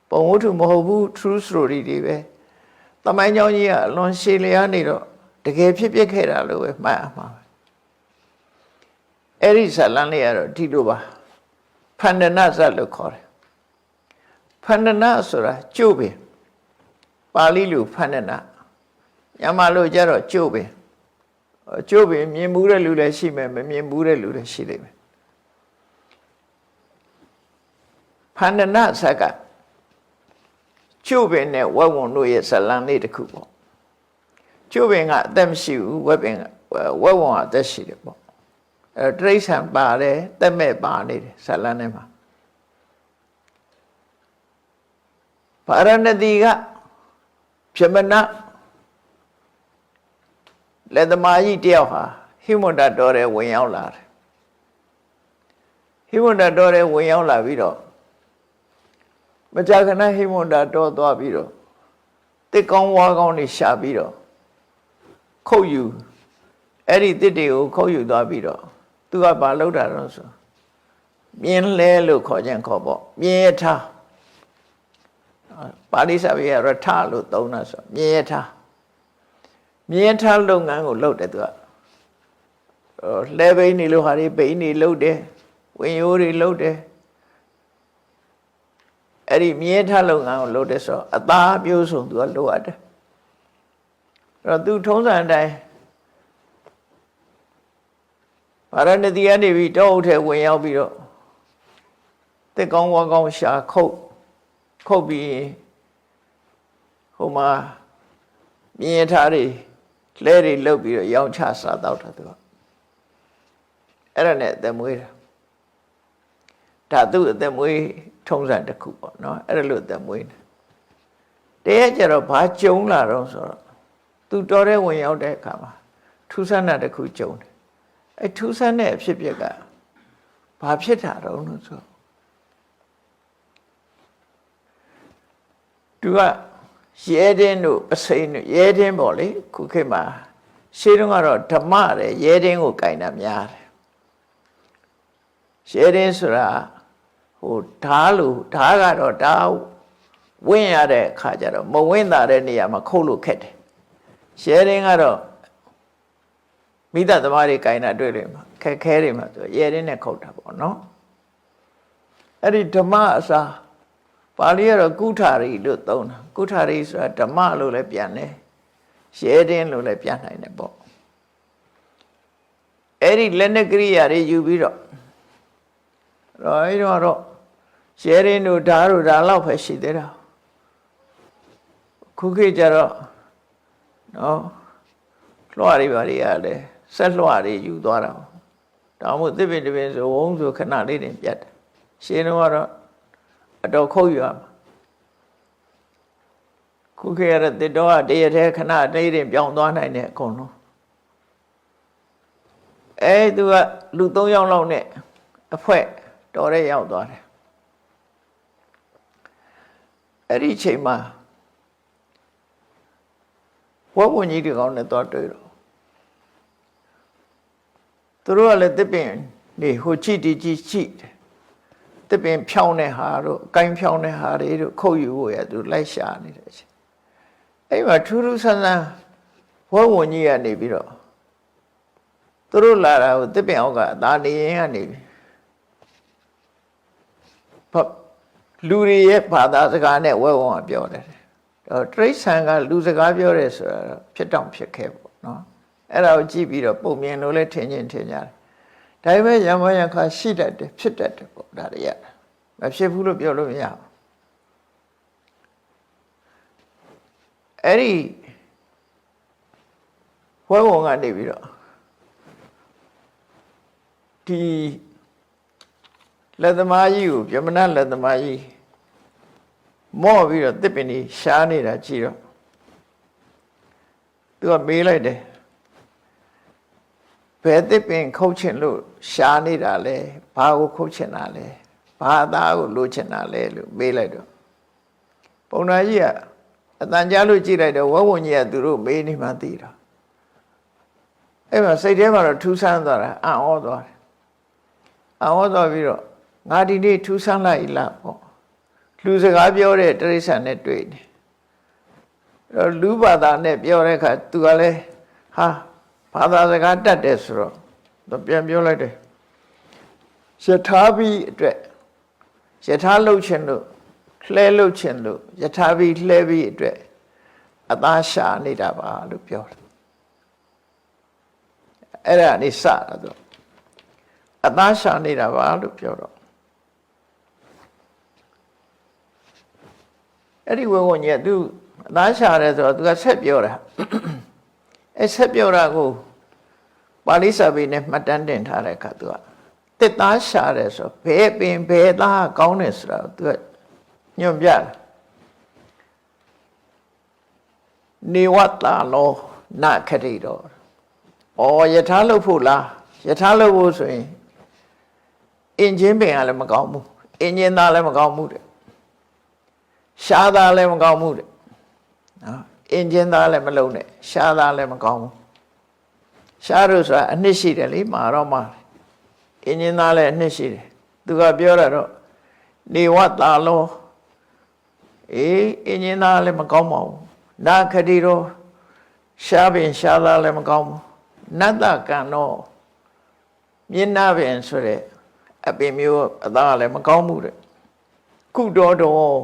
ပုံဝတ္ထုမဟုတ်ဘူး true story တွေပဲသမိုင်းကြောင်းကြီးကအလွန်ရှည်လျားနေတော့တကယ်ဖြစ်ပျက်ခဲ့တာလို့ပဲမှတ်အမှားပဲအဲ့ဒီဇာလန်းလေးကတော့ဒီလိုပါဖန္ဒနာဇတ်လို့ခေါ်တယ်ဖန္ဒနာဆိုတာကျုပ်ပင်ပါဠိလိုဖန္ဒနာမြန်မာလိုကျတော့ကျုပ်ပင်မြင်ဘူးတဲ့လူလည်းရှိမယ်မမြင်ဘူးတဲ့လူလည်းရှိလိမ့်မယ်ဖန္ဒနာဇတ်ကကျုပ်ပင်နဲ့ဝက်ဝံတို့ရဲ့ဇာလန်းလေးတစ်ခုပေါ့ကျုပ်ပင်ကအသက်မရှိဘူးဝက်ဝံကအသက်ရှိတယ်ပေါ့အဲတိရစ္ဆာန်ပါတယ်တက်မဲ့ပါနေတယ်ဇာလန်းထဲမှာဗာရဏသီကပြမနာလက်သမားကြီးတယောက်ဟာဟိမန္တတော်ထဲဝင်ရောက်လာတယ်ဟိမန္တတော်ထဲဝင်ရောက်လာပြီးတော့မကြာခဏဟိမန္တတော်သွားပြီးတော့တစ်ကောင်းဝါကောင်းတွေရှာပြီးတော့ခုတ်ယူအဲ့ဒီတစ်တွေကိုခုတ်ယူသွားပြီးတော့သူကဘာလုပ်တာတော့ဆိုမြင်းလဲလို့ခေါ်ခြင်းခေါ်ပေါ့မြင်းရထားပါဠိစာပေရထလို့သုံးတာဆိုမြင်းရထား မြင်းထားလုပ်ငန်းကိုလုပ်တယ်သူကလဲဘိန်းနေလို့ဟာတွေဘိန်းနေလုပ်တယ်ဝင်ရိုးတွေလုပ်တယ်အဲ့ဒီမြင်းထားလုပ်ငန်းကိုလုပ်တယ်ဆိုတော့အသားမျိုးစုံသူကလုပ်ရတယ်အဲ့တော့သူထုံးစံအတိုင်းဗာရဏသီကနေပြီးတောအုပ်ထဲဝင်ရောက်ပြီးတော့တက်ကောင်းဝါကောင်းရှာခုတ်ပြီးဟိုမှာမြင်းထားတွေလဲတွေလုပ်ပြီးတော့ရောင်းချစားတော့တာသူကအဲ့ဒါနဲ့အသက်မွေးတာဒါသူ့အသက်မွေးထုံးစံတစ်ခုပေါ့နော်အဲ့ဒါလို့အသက်မွေးတယ်တရက်ကျတော့ဘာကြုံလာတော့ဆိုတော့သူတော်တဲ့ဝင်ရောက်တဲ့အခါမှာထူးဆန်းတဲ့တစ်ခုကြုံတယ်အဲ့ထူးဆန်းတဲ့အဖြစ်အပျက်ကဘာဖြစ်တာတော့လို့ဆိုသူကရဲတင်းတို့အစိမ်းတို့ရဲတင်းပေါ့လေခုခေတ်မှာရှေးတုန်းကတော့ဓမ္မတဲ့ရဲတင်းကိုကင်တာများတယ်ရဲတင်းဆိုတာဟိုဓားလို့ဓားကတော့ဓားဝင့်ရတဲ့အခါကျတော့မဝင့်တာတဲ့နေရာမှာခုတ်လို့ခက်တယ်ရဲတင်းကတော့မိသားသမားတွေကင်တာတွေ့တယ်မှာခက်ခဲတွေမှာသူရဲတင်းနဲ့ခုတ်တာပေါ့နော်အဲ့ဒီဓမ္မအစားပါဠိကတော့ကုထာရီလို့သုံးတာကုထာရီဆိုတာဓမ္မလို့လည်းပြန်တယ်ရဲတင်းလို့လည်းပြန်နိုင်တယ်ပေါ့အဲ့ဒီလက်နက်ကရိယာတွေယူပြီးတော့အဲ့တော့ရဲတင်းတို့ဓာတ်တို့ဓာတ်လောက်ပဲရှိသေးတာခုခေတ်ကျတော့နော်လွှတ်တွေပါတွေရတယ်ဆက်လွှတ်တွေယူသွားတာတောင်မို့သစ်ပင်တပင်ဆိုဝုန်းဆိုခဏလေးတင်ပြတ်တယ်ရှင်းတော့ကတော့အတော်ခုတ်ရမှာခုခေတ်ရတဲ့တစ်တော့တရထဲခဏတိတ်တင်ပြောင်းသွားနိုင်တဲ့အကုန်လုံးသူကလူ3ယောက်လောက်နဲ့အဖွဲတော်ရဲရောက်သွားတယ်အဲ့ဒီချိန်မှာဝတ်ဝင်ကြီးတွေကောင်းနဲ့တော့တွေ့တော့သူတို့ကလည်းတစ်ပင်နေဟိုကြည့်ကြည့်တစ်ပင်ဖြောင်းတဲ့ဟာတို့အကိုင်းဖြောင်းတဲ့ဟာတွေတို့ခုတ်ယူဖို့ရသူလိုက်ရှာနေတယ်ချင်းအဲ့မှာထူးထူးဆန်းဆန်းဝတ်ဝင်ကြီးကနေပြီးတော့သူတို့လာတာကိုတစ်ပင်အောက်ကအသာနေရင်ကနေလူတွေရဲ့ဘာသာစကားနဲ့ဝဲဝုံကပြောတယ်တရိစ္ဆာန်ကလူစကားပြောတယ်ဆိုတာဖြစ်တောင်ဖြစ်ခဲ့ပေါ့နော်အဲ့ဒါကိုကြည့်ပြီးတော့ပုံမြင်လို့လည်းထင်ကြတယ်ဒါပေမဲ့ရမယခါရှိတတ်တယ်ဖြစ်တတ်တယ်ပေါ့ဒါတွေရမဖြစ်ဘူးလို့ပြောလို့မရဘူးအဲ့ဒီဝဲဝုံကနေပြီးတော့ဒီလက်သမားကြီးကိုဗြဟ္မဏလက်သမားကြီးမော့ပြီးတော့တစ်ပင်ကြီးရှားနေတာကြည့်တော့သူကမေးလိုက်တယ်ဘယ်တစ်ပင်ခုတ်ချင်လို့ရှားနေတာလဲဘာကိုခုတ်ချင်တာလဲဘာအသားကိုလိုချင်တာလဲလို့မေးလိုက်တော့ပုံနာကြီးကအတန်ကြားလို့ကြည့်လိုက်တော့ဝဝုံကြီးကသူတို့မေးနေမှသိတာအဲ့မှာစိတ်ထဲမှာတော့ထူးဆန်းသွားတာအံ့ဩသွားတယ်အံ့ဩသွားပြီးတော့ငါဒီနေ့ထူးဆန်းလိုက်လားပေါ့လူစကားပြောတဲ့တိရစ္ဆာန်နဲ့တွေ့နေလူဘာသာနဲ့ပြောတဲ့အခါသူကလည်းဟာဘာသာစကားတတ်တယ်ဆိုတော့သူပြန်ပြောလိုက်တယ်ယထာပြီးအတွက်ယထာလှုပ်ခြင်းလို့လှဲလှုပ်ခြင်းလို့ယထာပြီးလှဲပြီးအတွက်အသားရှာနေတာပါလို့ပြောတယ်အဲ့ဒါနေစတာသူအသားရှာနေတာပါလို့ပြောတော့အဲ့ဒီဝဝညက်သူအသားရှာတယ်ဆိုတော့သူကဆက်ပြောတာအဲ့ဆက်ပြောတာကိုပါဠိစာပေနဲ့မှတ်တမ်းတင်ထားတဲ့အခါသူကတစ်သားရှာတယ်ဆိုဘယ်ပင်ဘယ်သားကောင်းတယ်ဆိုတာသူကညွှန်ပြတယ်နေဝတ္တလောနခတိတော်ယထာလုပ်ဖို့လားယထာလုပ်ဖို့ဆိုရင်အင်ဂျင်ပင်ကလည်းမကောင်းဘူးအင်ဂျင်သားလည်းမကောင်းဘူးတဲ့ရှားသားလည်းမကောင်းဘူးတဲ့နော်အင်ဂျင်သားလည်းမလုံးနဲ့ရှားသားလည်းမကောင်းဘူးရှားလို့ဆိုတာအနှစ်ရှိတယ်လေမာတော့မှာအင်ဂျင်သားလည်းအနှစ်ရှိတယ်သူကပြောတာတော့နေဝတ္တလောအင်ဂျင်သားလည်းမကောင်းပါဘူးနာခတိတော့ ရှားပင်ရှားသားလည်းမကောင်းဘူးနတ္တကံတော့မျက်နှာပင်ဆိုတဲ့အပင်မျိုးအသားလည်းမကောင်းဘူးတဲ့ကုတော်တော်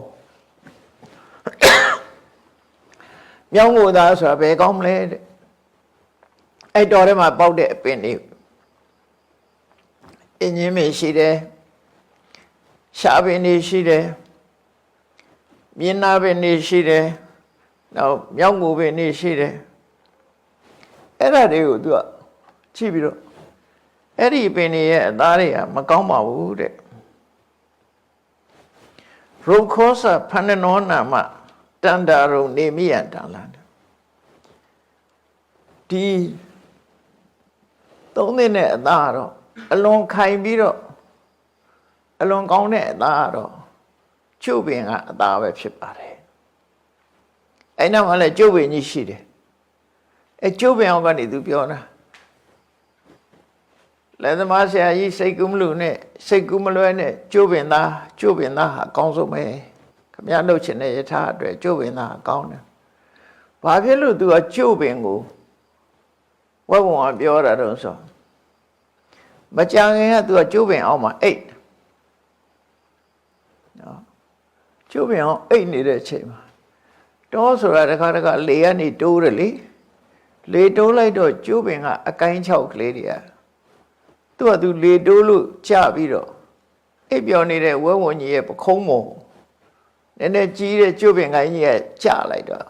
မြောင်းကိုသားဆိုတာဘယ်ကောင်းမလဲတဲ့အဲ့တော်ထဲမှာပေါက်တဲ့အပင်တွေအင်းကြီးမရှိတယ်ရှားပင်တွေရှိတယ်မျက်နှာပင်တွေရှိတယ်နောက်မြောင်းကိုပင်တွေရှိတယ်အဲ့ဒါတွေကိုသူကကြည့်ပြီးတော့အဲ့ဒီပင်တွေရဲ့အသားတွေကမကောင်းပါဘူးတဲ့ရုပ်ခောစဖဏနောနာမတန္တာရုံနေမိယတံလာဒီသုံးတဲ့နဲ့အသားတော့အလွန်ခိုင်ပြီးတော့အလွန်ကောင်းတဲ့အသားတော့ကျုပ်ပင်ကအသားပဲဖြစ်ပါတယ်အဲ့နောက်မှလည်းကျုပ်ပင်ကြီးရှိတယ်အဲ့ကျုပ်ပင်အောင်ကနေသူပြောတာလက်သမားဆရာကြီးစိတ်ကူးမလို့နဲ့စိတ်ကူးမလွဲနဲ့ကျုပ်ပင်သားဟာအကောင်းဆုံးပဲခမရနှုတ်ချင်တဲ့ယထာအတွက်ကျုပ်ပင်သားအကောင်းတယ်ဘာဖြစ်လို့သူကကျုပ်ပင်ကိုဝက်ဝံပြောတာတော့ဆိုမကြခင်ကသူကကျုပ်ပင်အောင်မှာအိတ်နော်ကျုပ်ပင်အောင်အိတ်နေတဲ့အချိန်မှာတောဆိုတာတခါလေကနေတိုးတယ်လေတိုးလိုက်တော့ကျုပ်ပင်ကအကိုင်း6ကလေးတွေကသူလေတိုးလို့ကြပြီးတော့အိပ်ပျော်နေတဲ့ဝဲဝံကြီးရဲ့ပခုံးပေါ်နည်းနည်းကြီးတဲ့ကျုပ်ပင်ကိုင်းကြီးကကြလိုက်တော့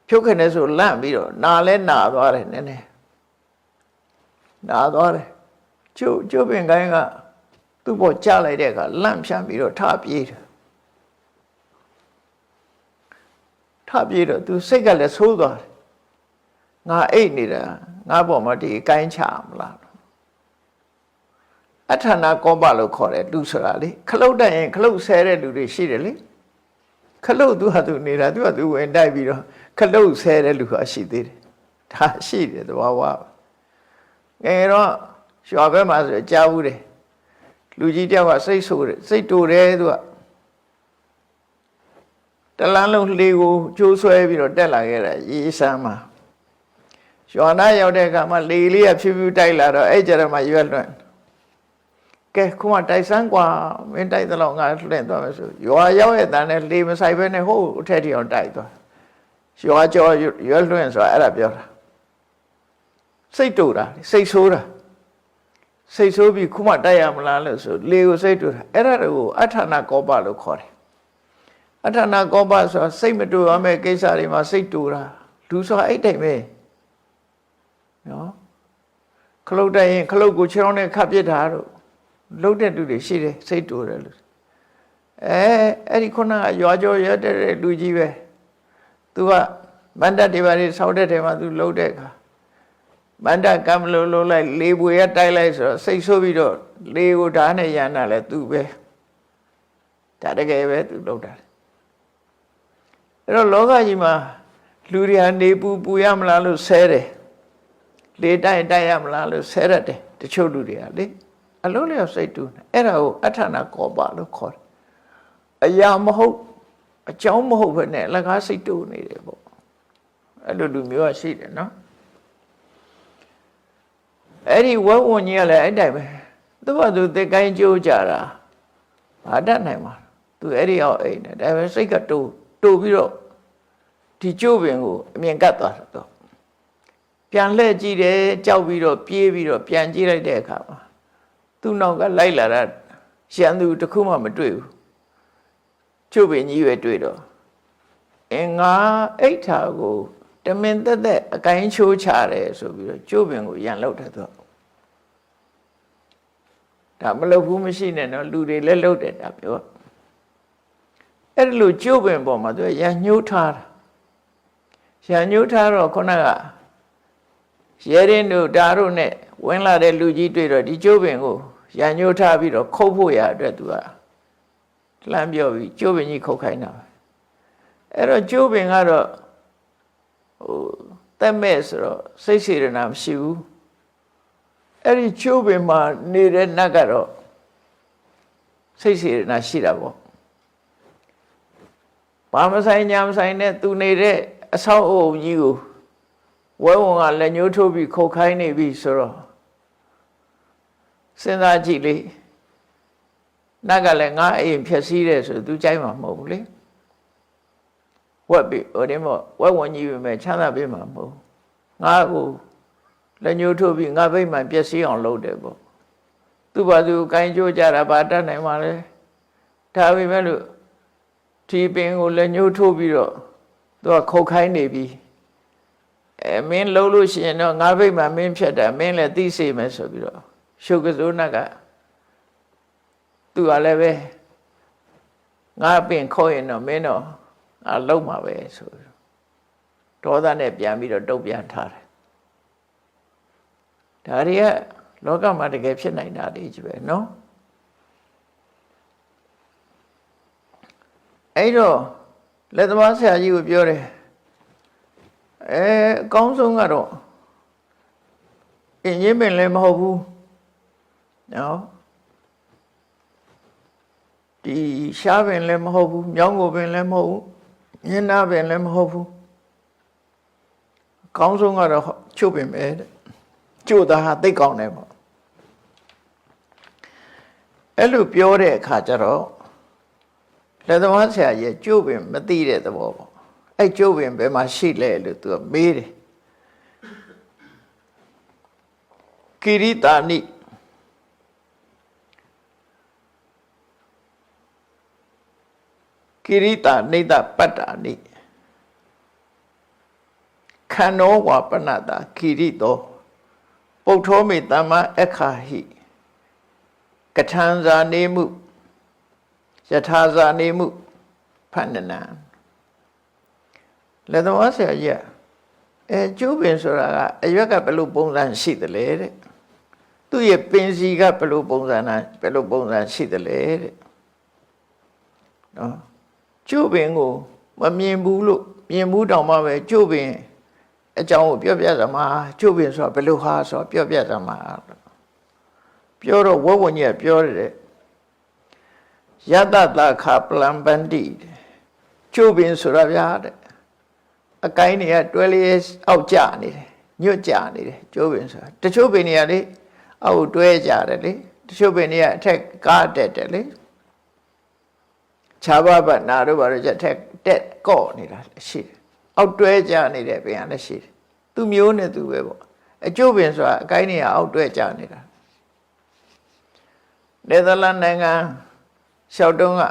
ဖြုတ်ခနဲ့ဆိုလန့်ပြီးတော့နာလဲနာသွားတယ်နည်းနည်းနာသွားတယ်ကျုပ်ပင်ကိုင်းကသူ့ပေါ်ကြလိုက်တဲ့အခါလန့်ဖြန်းပြီးတော့ထပြေးတယ်ထပြေးတော့သူစိတ်ကလည်းဆိုးသွားတယ်ငါအိတ်နေတာငါပေါ်မှာဒီကိုင်းချမလားအထာနာကောပလို့ခေါ်တယ်လူဆိုတာလေခလုတ်တက်ရင်ခလုတ်ဆဲတဲ့လူတွေရှိတယ်လေခလုတ်သူဟာသူနေတာသူဝင်တိုက်ပြီးတော့ခလုတ်ဆဲတဲ့လူဟာရှိသေးတယ်ဒါရှိတယ်သဘာဝငယ်တော့ရွာဘက်မှာဆိုကြားဘူးတယ်လူကြီးတယောက်ကစိတ်ဆိုးတယ်စိတ်တူတယ်သူကတလန်းလုံးလေကိုကျိုးဆွဲပြီးတော့တက်လာခဲ့တာရေးစမ်းမှာရွာနာရောက်တဲ့အခါမှာလေလေးကဖြူဖြူတိုက်လာတော့အဲ့ကြတော့မှရွက်လွန့်ကဲခုမှတိုက်စမ်းกว่าမင်းတိုက်တော့ငါလွန့်သွားမယ်ဆိုရွာရောက်ရဲ့တန်းနဲ့လေမဆိုင်ဘဲနဲ့ဟိုးအထက်ထီအောင်တိုက်သွားရွာကျော်ရွက်လွန့်ဆိုတာအဲ့ဒါပြောတာစိတ်တူတာစိတ်ဆိုးတာစိတ်ဆိုးပြီးခုမှတိုက်ရမလားလို့ဆိုလေကိုစိတ်တူတာအဲ့ဒါကိုအထာနာကောပလို့ခေါ်တယ်အထာနာကောပဆိုတာစိတ်မတူရမယ့်ကိစ္စတွေမှာစိတ်တူတာလူဆိုတာအဲ့တိုင်ပဲနော်ခလုတ်တိုက်ရင်ခလုတ်ကိုခြေထောက်နဲ့ခတ်ပစ်တာတို့လှုပ်တဲ့လူတွေရှိတယ်စိတ်တူတယ်လို့အဲ့ဒီခုနကရွာကျော်ရတဲ့လူကြီးပဲသူကမန္တတေပါတွေဆောက်တဲ့ထဲမှာသူလှုပ်တဲ့အခါမန္တကံမလို့လှုပ်လိုက်လေပွေရတိုက်လိုက်ဆိုတော့စိတ်ဆိုးပြီးတော့လေကိုဓာတ်နဲ့ရန်တာလဲသူပဲဒါတကယ်ပဲသူလှုပ်တာအဲ့တော့လောကကြီးမှာလူတွေကနေပူရမလားလို့ဆဲတယ်လေတိုက်ရမလားလို့ဆဲရတယ်တချို့လူတွေကလေအလုံးလျော်စိတ်တူနေအဲ့ဒါကိုအထာနာကောပလို့ခေါ်တယ်အရာမဟုတ်အကြောင်းမဟုတ်ဘဲနဲ့လက်ကားစိတ်တူနေတယ်ပေါ့အဲ့လိုလူမျိုးကရှိတယ်နော်အဲ့ဒီဝဝကြီးကလည်းအဲ့တိုင်းပဲသူ့ဘာသူသစ်ကိုင်းကြိုးကြတာဘာတတ်နိုင်မှာသူအဲ့ဒီအောင်အိမ်တယ်ဒါပေမဲ့စိတ်ကတူပြီးတော့ဒီကျိုးပင်ကိုအမြင်ကတ်သွားတော့ပြန်လှည့်ကြည့်တယ်ကြောက်ပြီးတော့ပြေးပြီးတော့ပြန်ကြည့်လိုက်တဲ့အခါမှာသူ့နောက်ကလိုက်လာတာရန်သူတစ်ခုမှမတွေ့ဘူးကျုပ်ပင်ကြီးပဲတွေ့တော့ငါအိဋ္ဌာကိုတမင်သက်အကိုင်းချိုးချတယ်ဆိုပြီးတော့ကျုပ်ပင်ကိုရန်လောက်တယ်သူဒါမလုပ်ဘူးမရှိနဲ့နော်လူတွေလည်းလုပ်တယ်ဒါပြောအဲ့လိုကျုပ်ပင်ပေါ်မှာသူရန်ညှိုးထားတာရန်ညှိုးထားတော့ခုနကရဲရင်တို့ဒါတို့နဲ့ဝင်လာတဲ့လူကြီးတွေ့တော့ဒီကျိုးပင်ကိုရန်ညှိုးထားပြီးတော့ခုတ်ဖို့ရအတွက်သူကလှမ်းပြောပြီးကျိုးပင်ကြီးခုတ်ခိုင်းတာပဲအဲ့တော့ကျိုးပင်ကတော့တက်မဲ့ဆိုတော့စိတ်စေရနာမရှိဘူးအဲ့ဒီကျိုးပင်မှာနေတဲ့နတ်ကတော့စိတ်စေရနာရှိတာပေါ့ဘာမဆိုင်ညာမဆိုင်နဲ့သူနေတဲ့အ အဆောက်အုံကြီးကိုဝဲဝန်ကလက်ညှိုးထိုးပြီးခုတ်ခိုင်းနေပြီဆိုတော့စဉ်းစားကြည့်လေနတ်ကလည်းငါအိမ်ဖြက်စီးတယ်ဆိုသူကြိုက်မှာမဟုတ်ဘူးလေဝက်ပြီးဟိုဒီမို့ဝဲဝန်ကြီးပဲချမ်းသာပေးမှာမဟုတ်ငါကိုလက်ညှိုးထိုးပြီးငါဗိမ္မာန်ပျက်စီးအောင်လုပ်တယ်ပေါ့သူ့ဘာသူကိုင်းကြိုးကြတာဘာတတ်နိုင်မှာလဲဒါပေမဲ့လို့ဒီပင်ကိုလက်ညှိုးထိုးပြီးတော့သူကခုတ်ခိုင်းနေပြီမင်းလှုပ်လို့ရှိရင်တော့ငါဗိမ္မာန်မင်းဖြတ်တာမင်းလည်းသိစေမယ်ဆိုပြီးတော့ရှုပ်ကစိုးနတ်ကသူကလည်းပဲငါပင်ခုတ်ရင်တော့မင်းတော့ငါလှုပ်မှာပဲဆိုပြီးဒေါသနဲ့ပြန်ပြီးတော့တုတ်ပြန်ထားတယ်ဒါတွေကလောကမှာတကယ်ဖြစ်နိုင်တာတွေကြီးပဲနော်အဲ့တော့လက်သမားဆရာကြီးကိုပြောတယ်အကောင်းဆုံးကတော့အင်းရင်ပင်လည်းမဟုတ်ဘူးနော်ဒီရှားပင်လည်းမဟုတ်ဘူးမြောင်းကိုပင်လည်းမဟုတ်ဘူးညနာပင်လည်းမဟုတ်ဘူးအကောင်းဆုံးကတော့ချုပ်ပင်ပဲတဲ့ကျို့သားဟာသိကောင်းတယ်ပေါ့အဲ့လိုပြောတဲ့အခါကျတော့လက်သမားဆရာကြီးကျို့ပင်မသိတဲ့သဘောပေါ့အဲ့ကျို့ပင်ဘယ်မှာရှိလဲလို့သူကမေးတယ်ကိရိတာနိကိရိတာနေတပတ္တာနိခန္နောဝပနတာကိရိတောပုထောမေတမ္မအခါဟိကထံဇာနေမှုယထာဇာနေမှုဖဏ္ဏနံလက်တော်ဆရာကြီးကျိုးပင်ဆိုတာကအရွက်ကဘယ်လိုပုံစံရှိသလဲတဲ့သူ့ရဲ့ပင်စီကဘယ်လိုပုံစံရှိသလဲတဲ့နော်ကျိုးပင်ကိုမမြင်ဘူးလို့မြင်ဘူးတောင်မှပဲကျိုးပင်အကြောင်းကိုပြောပြစမှာကျိုးပင်ဆိုတာဘယ်လိုဟာဆိုပြောပြစမှာပြောတော့ဝဝညက်ပြောတယ်ယတတခပလံပန္တိကျိုးပင်ဆိုတာဗျာတဲ့အကိုင်းတွေကတွဲလေးအောက်ကျနေတယ်ညွတ်ကျနေတယ်ကျိုးပင်ဆိုတာတချို့ပင်တွေကလေအောက်တွဲကြတယ်လေတချို့ပင်တွေကအထက်ကားတက်တယ်လေခြားပါးနာတို့ဘာလို့ကြက်ထက်တက်ကော့နေတာရှိတယ်အောက်တွဲကြနေတဲ့ပင်ကလည်းရှိတယ်သူမျိုးနဲ့သူပဲပေါ့အကျိုးပင်ဆိုတာအကိုင်းတွေကအောက်တွဲကြနေတာနယ်သာလန်နိုင်ငံရှောက်တုံးက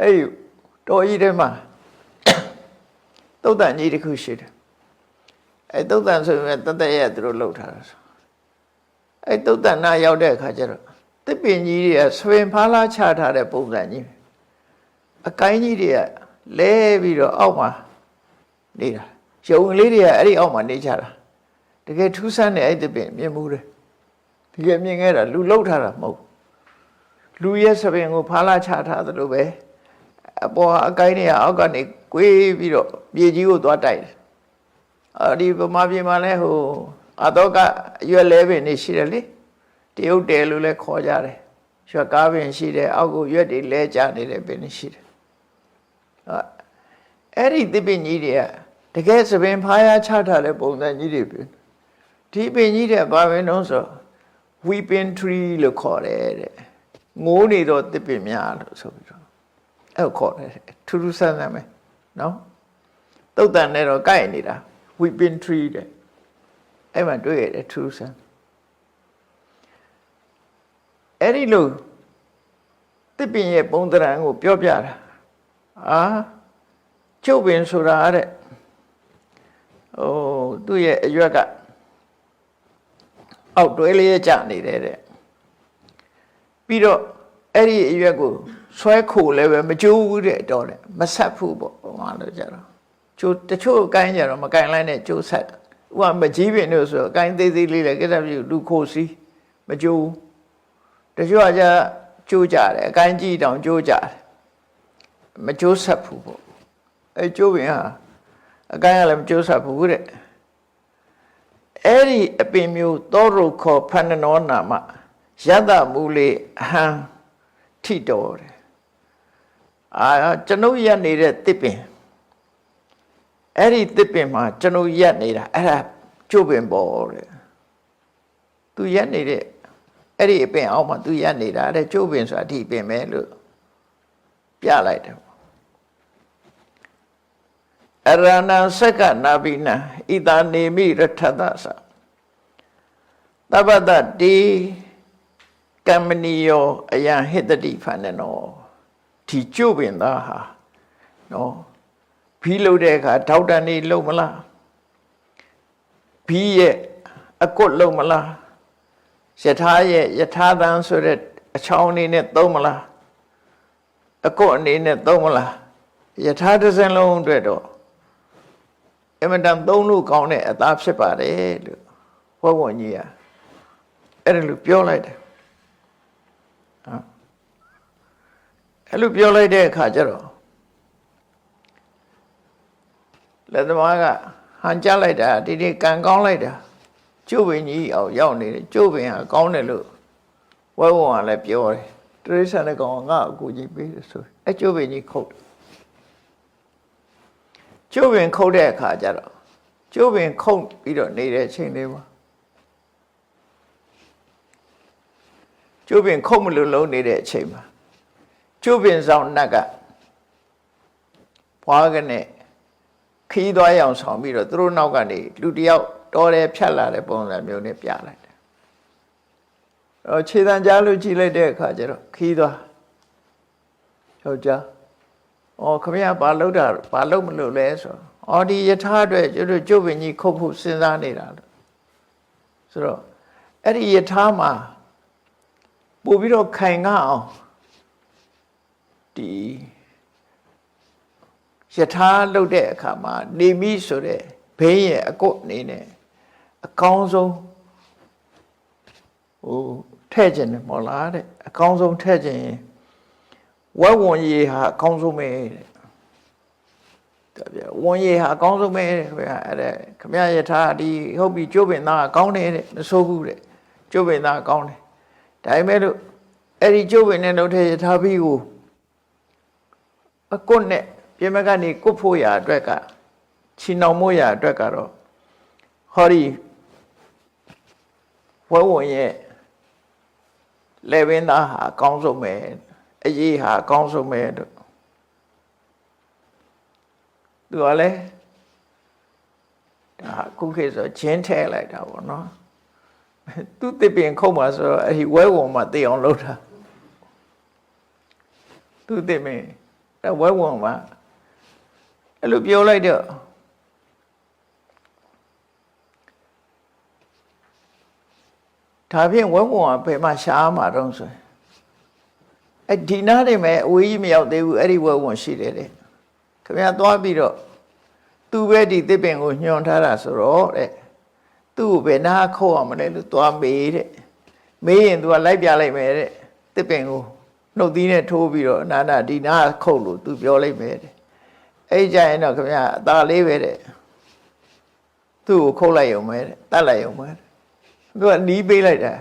အဲ့တော်ကြီးထဲမှာသုတ်တန်ကြီးတစ်ခုရှိတယ်အဲ့သုတ်တန်ဆိုရင်တသက်ရဲ့သူတို့လှုပ်ထားတာဆိုအဲ့သုတ်တန်နာရောက်တဲ့အခါကျတော့တစ်ပင်ကြီးတွေကဆွေဖားလားချထားတဲ့ပုံစံကြီးအကိုင်းကြီးတွေကလဲပြီးတော့အောက်မှာနေတာရုံလေးတွေကအဲ့ဒီအောက်မှာနေကြတာတကယ်ထူးဆန်းတဲ့အဲ့တစ်ပင်မြင်မှုတယ်တကယ်မြင်ခဲ့တာလူလှုပ်ထားတာမဟုတ်လူရဲ့စပင်ကိုဖားလားချထားသလိုပဲအပေါ်အကိုင်းတွေကအောက်ကနေကွေးပြီးတော့မြေကြီးကိုသွားတိုက်တယ်ဒီဗမာပြည်မှာလဲဟိုအတော့ကအရွက်လဲပင်နေရှိတယ်လေတရုတ်တယ်လို့လဲခေါ်ကြတယ်ရွက်ကားပင်ရှိတယ်အောက်ကိုရွက်တွေလဲကျနေတဲ့ပင်ရှိတယ်အဲ့ဒီသစ်ပင်ကြီးတွေကတကယ်စပင်ဖားရချထားတဲ့ပုံစံကြီးတွေပင်ဒီပင်ကြီးတွေဘာပဲလို့ဆို weeping tree လို့ခေါ်တယ်တဲ့ငိုးနေတော့သစ်ပင်များလို့ဆိုပြီးတော့အဲ့ခေါ်တယ်ထူးထူးဆန်းဆန်းပဲနော်တုတ်တန်နဲ့တော့ကိုက်နေတာ weeping tree တဲ့အဲ့မှာတွေ့ရတယ်ထူးဆန်းအဲ့ဒီလိုသစ်ပင်ရဲ့ပုံသဏ္ဍာန်ကိုပြောပြတာကျုပ်ပင်ဆိုတာတဲ့သူ့ရဲ့အရွက်ကအောက်တွဲလေးကျနေတယ်တဲ့ပြီးတော့အဲ့ဒီအရွက်ကိုဆွဲခိုလည်းပဲမကျိုးဘူးတဲ့တော့တယ်မဆက်ဘူးပေါ့ဟိုမှာလို့ကြတော့ကျိုးတချို့ကိုင်းကြတော့မကိုင်းလိုက်နဲ့ကျိုးဆက်ဥပမာမကြီးပင်တို့ဆိုကိုင်းသေးသေးလေးလည်းကိစ္စပြုလူခိုစီမကျိုးတချို့ကကြကျိုးကြတယ်အကိုင်းကြီးတောင်ကျိုးကြတယ်မကျိုးဆက်ဘူးပေါ့အဲကျိုးပင်ဟာအကိုင်းကလည်းမကျိုးဆက်ဘူးတဲ့အဲ့ဒီအပင်မျိုးသောရုခောဖဏ္ဏနောနာမယတမူလေအဟံထိတော်တယ်ကျွန်ုပ်ရနေတဲ့တစ်ပင် အဲ့ဒီတစ်ပင်မှာကျွန်တော်ရက်နေတာအဲ့ဒါကျုပ်ပင်ပေါ်တဲ့သူရက်နေတဲ့အဲ့ဒီအပင်အောက်မှာသူရက်နေတာတဲ့ကျုပ်ပင်ဆိုတာဒီပင်ပဲလို့ပြလိုက်တယ်အရဏံစက္ကနာဘိနံဣတာနေမိရထသသသဗ္ဗတတိကမ္မနိယောအယံဟိတတိဖန္နနောဒီကျုပ်ပင်သားဟာနော်ဘီးလို့တဲ့အခါထောက်တန်နေလုံးမလားဘီးရဲ့အကွတ်လုံးမလားယထာရဲ့ယထာသံဆိုတဲ့အချောင်းအနေနဲ့သုံးမလားအကွတ်အနေနဲ့သုံးမလားယထာတစ်စင်းလုံးအတွက်တော့အမှန်တန်သုံးလို့ကောင်းတဲ့အသားဖြစ်ပါတယ်လို့ဘုရားဝန်ကြီးကအဲ့ဒါလို့ပြောလိုက်တယ်အဲ့လိုပြောလိုက်တဲ့အခါကျတော့လက်သမားကဟန်ကြလိုက်တာဒီကံကောင်းလိုက်တာကျုပ်ပင်ကြီးအောင်ရောက်နေတယ်ကျုပ်ပင်ဟာကောင်းတယ်လို့ဝဲဝံကလည်းပြောတယ်တရိစ္ဆာန်တဲ့ကောင်ငါအကူကြီးပေးတယ်ဆိုအဲ့ကျုပ်ပင်ကြီးခုတ်ကျုပ်ပင်ခုတ်တဲ့အခါကျတော့ကျုပ်ပင်ခုတ်ပြီးတော့နေတဲ့အချိန်လေးမှာကျုပ်ပင်ခုတ်မလို့လုံးနေတဲ့အချိန်မှာကျုပ်ပင်ဆောင်နတ်ကဘွားကနဲ့ခီးသွားရအောင်ဆောင်ပြီးတော့သူတို့နောက်ကနေလူတယောက်တော်တယ်ဖြတ်လာတဲ့ပုံစံမျိုးနဲ့ပြလိုက်တယ်ခြေတံကြားလို့ကြည့်လိုက်တဲ့အခါကျတော့ခီးသွားယောက်ျားခမရဘာလုပ်တာဘာလုပ်မလို့လဲဆိုတော့ဒီယထာအတွက်ကျတို့ကျုပ်ပင်ကြီးခုတ်ဖို့စဉ်းစားနေတာလို့ဆိုတော့အဲ့ဒီယထာမှာပို့ပြီးတော့ခိုင်ငါအောင်ဒီယထာလှုပ်တဲ့အခါမှာနေမိဆိုတဲ့ဘေးရဲ့အကုတ်အနေနဲ့အကောင်းဆုံးထဲ့ခြင်းတယ်မော်လားတဲ့အကောင်းဆုံးထဲ့ခြင်းဝက်ဝန်ရေဟာအကောင်းဆုံးပဲတဲ့ဒါပြဝန်ရေဟာအကောင်းဆုံးပဲတဲ့ခင်ဗျာအဲ့ဒါခင်ဗျာယထာဒီဟုတ်ပြီကျုပ်ပင်သားအကောင်းတယ်တဲ့မဆိုးဘူးတဲ့ကျုပ်ပင်သားအကောင်းတယ်ဒါပေမဲ့လို့အဲ့ဒီကျုပ်ပင်နဲ့နှုတ်ထဲယထာဘီကိုအကွတ်နဲ့ပြင်မကနေကွတ်ဖို့ရာအတွက်ကချီနှောင်မို့ရာအတွက်ကတော့ဟောဒီဝဲဝင်ရဲ့လေပင်သားဟာအကောင်းဆုံးပဲအရေးဟာအကောင်းဆုံးပဲတို့သူကလည်းဒါခုခေတ်ဆိုဂျင်းထဲလိုက်တာပေါ့နော်သူတစ်ပင်ခုတ်မှာဆိုတော့အဲ့ဒီဝဲဝင်မှာတေးအောင်လုပ်တာသူတစ်ပင်ဝဲဝင်မှာအဲ့လိုပြောလိုက်တော့ဒါဖြင့်ဝဲဝင်ကဘယ်မှာရှားမှာတော့ဆိုအဲ့ဒီနားနေမဲ့အဝေးကြီးမရောက်သေးဘူးအဲ့ဒီဝဲဝင်ရှိတယ်တဲ့ခင်ဗျားသွားပြီးတော့သူပဲဒီတစ်ပင်ကိုညွှန်ထားတာဆိုတော့တဲ့သူ့ကိုဘယ်နာခုတ်အောင်မလဲလို့သွားမေးတဲ့မေးရင် तू ကလိုက်ပြလိုက်မယ်တဲ့တစ်ပင်ကိုနှုတ်သီးနဲ့ထိုးပြီးတော့နာဒီနာခုတ်လို့ तू ပြောလိုက်မယ်တဲ့အဲ့ကြရင်တော့ခင်ဗျာအသာလေးပဲတဲ့သူ့ကိုခုတ်လိုက်ရုံပဲတဲ့တတ်လိုက်ရုံပဲသူကနီးပေးလိုက်တာ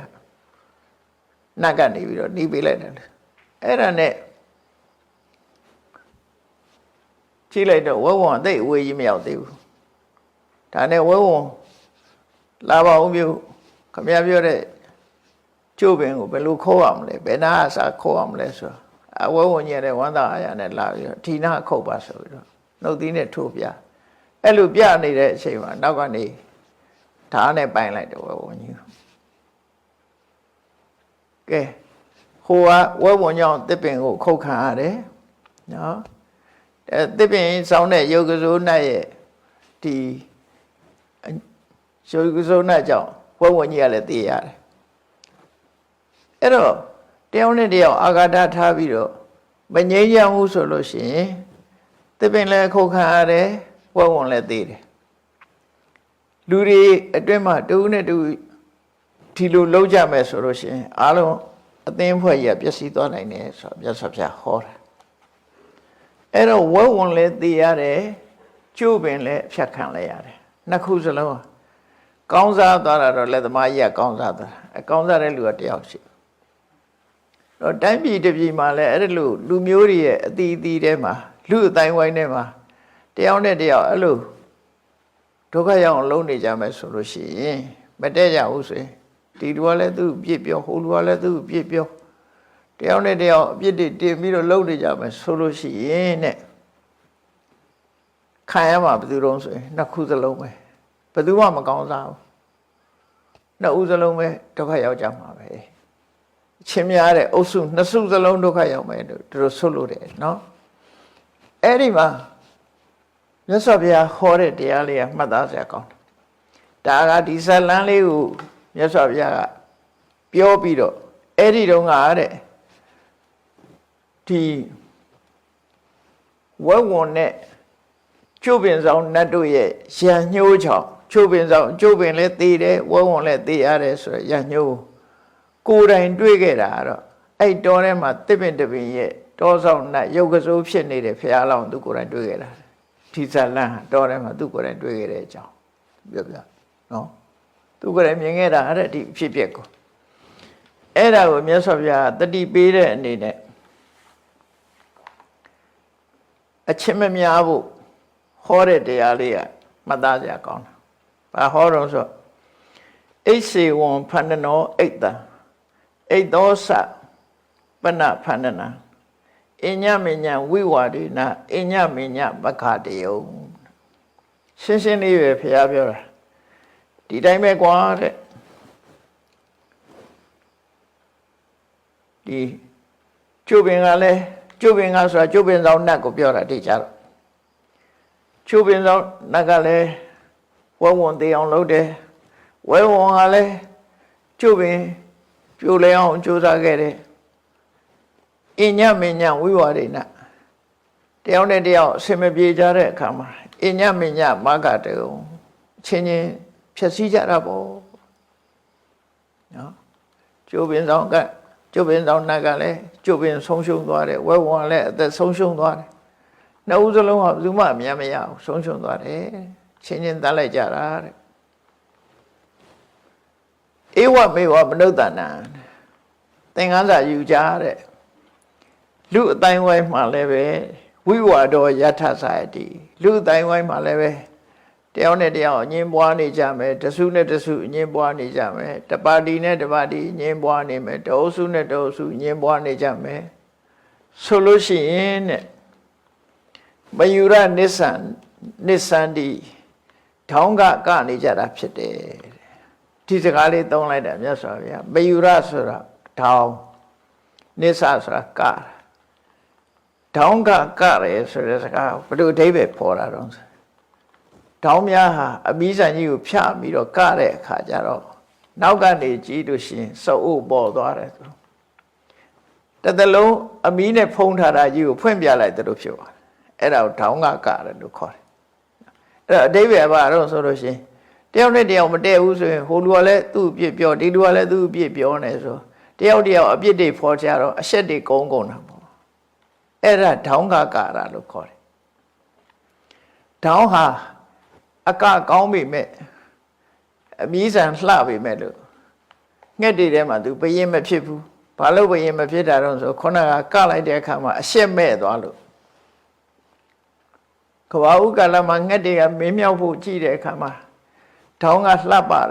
နတ်ကနေပြီးတော့နီးပေးလိုက်တယ်အဲ့ဒါနဲ့ကြည့်လိုက်တော့ဝဲဝံသိအဝေးကြီးမရောက်သေးဘူးဒါနဲ့ဝဲဝံလာပါဦးမျိုးခမရပြောတဲ့ကျိုးပင်ကိုဘယ်လိုခိုးအောင်လဲဘယ်နာအစားခိုးအောင်လဲဆိုတော့ဝဲဝံညက်တဲ့ဝမ်းသာအားရနဲ့လာပြီးတော့ဒီနာခုတ်ပါဆိုပြီးတော့နှုတ်သီးနဲ့ထိုးပြအဲ့လိုပြနေတဲ့အချိန်မှာနောက်ကနေဓာတ်နဲ့ပိုင်လိုက်တယ်ဝဲဝံကြီးကဲဟိုကဝဲဝံကြောင့်တစ်ပင်ကိုခုတ်ခံရတယ်နော်တစ်ပင်စောင်းတဲ့ယုတ်ကစိုးနတ်ရဲ့ဒီယုတ်ကစိုးနတ်ကြောင့်ဝဲဝံကြီးကလည်းသိရတယ်အဲ့တော့တယောက်နဲ့တယောက်အာဃာတထားပြီးတော့မငြိမ်းချမ်းဘူးဆိုလို့ရှိရင်တစ်ပင်လည်းခုတ်ခံရတယ်ဝဲဝံလည်းသိတယ်လူတွေအတွင်းမှာတူနဲ့တူဒီလိုလုံးကြမယ်ဆိုလို့ရှိရင်အားလုံးအသင်းဖွဲ့ကြီးပျက်စီးသွားနိုင်တယ်ဆိုတော့မြတ်စွာဘုရားဟောတာအဲ့တော့ဝဲဝံလည်းသိရတယ်ကျိုးပင်လည်းဖြတ်ခံလည်းရတယ်နှစ်ခုစလုံးကောင်းစားသွားတာတော့လက်သမားကြီးကကောင်းစားသွားတာကောင်းစားတဲ့လူကတယောက်ရှိတော့တိုင်းပြည်တစ်ပြည်မှာလည်းအဲ့ဒါလူမျိုးတွေရဲ့အတီးအတီးထဲမှာလူအတိုင်းဝိုင်းထဲမှာတယောက်နဲ့တယောက်အဲ့လို ဒုက္ခရောက်အောင်လုံးနေကြမယ်ဆိုလို့ရှိရင်မတည့်ကြဘူးဆိုရင်ဒီလူကလည်းသူ့ပြစ်ပြောဟိုလူကလည်းသူ့ပြစ်ပြောတယောက်နဲ့တယောက်အပြစ်တွေတင်ပြီးတော့လုံးနေကြမယ်ဆိုလို့ရှိရင်တဲ့ခံရမှာဘယ်သူတုံးဆိုရင်နှစ်ခုစလုံးပဲဘယ်သူမှမကောင်းစားဘူးနှစ်ဦးစလုံးပဲဒုက္ခရောက်ကြမှာပဲချင်းများတဲ့အုပ်စုနှစ်စုစလုံးဒုက္ခရောက်မယ်လို့သူတို့ဆွလို့တယ်နော်အဲ့ဒီမှာမြတ်စွာဘုရားဟောတဲ့တရားလေးကမှတ်သားစရာကောင်းတယ်ဒါကဒီဇလန်းလေးကိုမြတ်စွာဘုရားကပြောပြီးတော့အဲ့ဒီတုန်းကတဲ့ဒီဝဲဝန်နဲ့ကျုပ်ပင်ဆောင်နတ်တို့ရဲ့ရံညှိုးချောင်ကျုပ်ပင်ဆောင်ကျုပ်ပင်လည်းသေတယ်ဝဲဝန်လည်းသေရတယ်ဆိုရရံညှိုးကိုယ်တိုင်တွေ့ခဲ့တာတော့အဲ့တောထဲမှာတစ်ပင်တစ်ပင်ရဲ့တောဆောင်နတ်ရုပ်ကစိုးဖြစ်နေတဲ့ဖရာလောင်းသူကိုယ်တိုင်တွေ့ခဲ့တာဒီဇလန်းတောထဲမှာသူကိုယ်တိုင်တွေ့ခဲ့တဲ့အကြောင်းပြောပြနော်သူကိုယ်တိုင်မြင်ခဲ့တာအဲ့ဒီဖြစ်ပျက်ကိုအဲ့ဒါကိုမြတ်စွာဘုရားတတိပေးတဲ့အနေနဲ့အချင်းမများဖို့ဟောတဲ့တရားလေးကမှတ်သားစရာကောင်းတာ။ဘာဟောတော့ဆိုအိစေဝံဖန္နနောအိတ်တံအိတ်သောစပနဖန္နနာအညမညဝိဝါဒိနာအညမညမခတယုံရှင်းရှင်းလေးပဲဘုရားပြောတာဒီတိုင်းပဲကွာတဲ့ဒီကျုပ်ပင်ကလည်းကျုပ်ပင်ကဆိုတာကျုပ်ပင်ဆောင်နတ်ကိုပြောတာတိကျတော့ကျုပ်ပင်ဆောင်နတ်ကလည်းဝဲဝန်သေးအောင်လုပ်တယ်ဝဲဝန်ကလည်းကျုပ်ပင်ပြိုလဲအောင်ကြိုးစားခဲ့တယ်အညမညဝိဝါဒိနတယောက်နဲ့တယောက်အစင်မပြေကြတဲ့အခါမှာအညမညမဂတယုံချင်းချင်းဖြည့်ဆည်းကြတာပေါ့နော်ကျုပ်ပင်ဆောင်ကကျုပ်ပင်ဆောင်နတ်ကလည်းကျုပ်ပင်ဆုံးရှုံးသွားတယ်ဝဲဝန်လည်းအသက်ဆုံးရှုံးသွားတယ်နှစ်ဦးစလုံးကဘယ်သူမှအများမရဘူးဆုံးရှုံးသွားတယ်ချင်းချင်းတတ်လိုက်ကြတာတဲ့ဧဝမေဝမနုဿနံသင်္ကန်းစာယူကြတဲ့လူအတိုင်းဝိုင်းမှာလည်းပဲဝိဝါဒောယထစာယတိလူအတိုင်းဝိုင်းမှာလည်းပဲတယောက်နဲ့တယောက်အငင်းပွားနေကြမယ်တစုနဲ့တစုအငင်းပွားနေကြမယ်တပါတီနဲ့တပါတီအငင်းပွားနေမယ်တအုပ်စုနဲ့တအုပ်စုအငင်းပွားနေကြမယ်ဆိုလို့ရှိရင်တဲ့မယူရနိစ္စန္တိထောင်းကကနေကြတာဖြစ်တယ်ဒီစကားလေးသုံးလိုက်တာမြတ်စွာဘုရားမယူရဆိုတာထောင်းနိစ္စဆိုတာကထောင်းကကရဲဆိုတဲ့စကားဘယ်လိုအဓိပ္ပာယ်ပေါ်တာတော့ထောင်းများဟာအမိဆန်ကြီးကိုဖြတ်ပြီးတော့ကတဲ့အခါကျတော့နောက်ကနေကြည့်လို့ရှိရင်စုပ်အုပ်ပေါ်သွားတယ်သူတစ်သလုံးအမီးနဲ့ဖုံးထားတာကြီးကိုဖွင့်ပြလိုက်တယ်လို့ဖြစ်သွားတယ်အဲ့ဒါကိုထောင်းကကတယ်လို့ခေါ်တယ်အဲ့တော့အဓိပ္ပာယ်ဘာတော့ဆိုလို့ရှိရင်တယောက်နဲ့တယောက်မတည့်ဘူးဆိုရင်ဟိုလူကလည်းသူ့အပြစ်ပြောဒီလူကလည်းသူ့အပြစ်ပြောနေဆိုတယောက်တယောက်အပြစ်တွေဖော်ကြတော့အရှက်တွေကုန်းကုန်တာပေါ့အဲ့ဒါထောင်းကကတာလို့ခေါ်တယ်ထောင်းဟာအကကောင်းပြီမဲ့အမီးဆန်လှပြီမဲ့လို့ငှက်တွေထဲမှာသူဘယင်းမဖြစ်ဘူးဘာလို့ဘယင်းမဖြစ်တာတော့ဆိုခုနကလိုက်တဲ့အခါမှာအရှက်မဲ့သွားလို့ကဘာဥကလမှာငှက်တွေကမင်းမြောက်ဖို့ကြည့်တဲ့အခါမှာထောင်းကလှပတယ်ပေါ့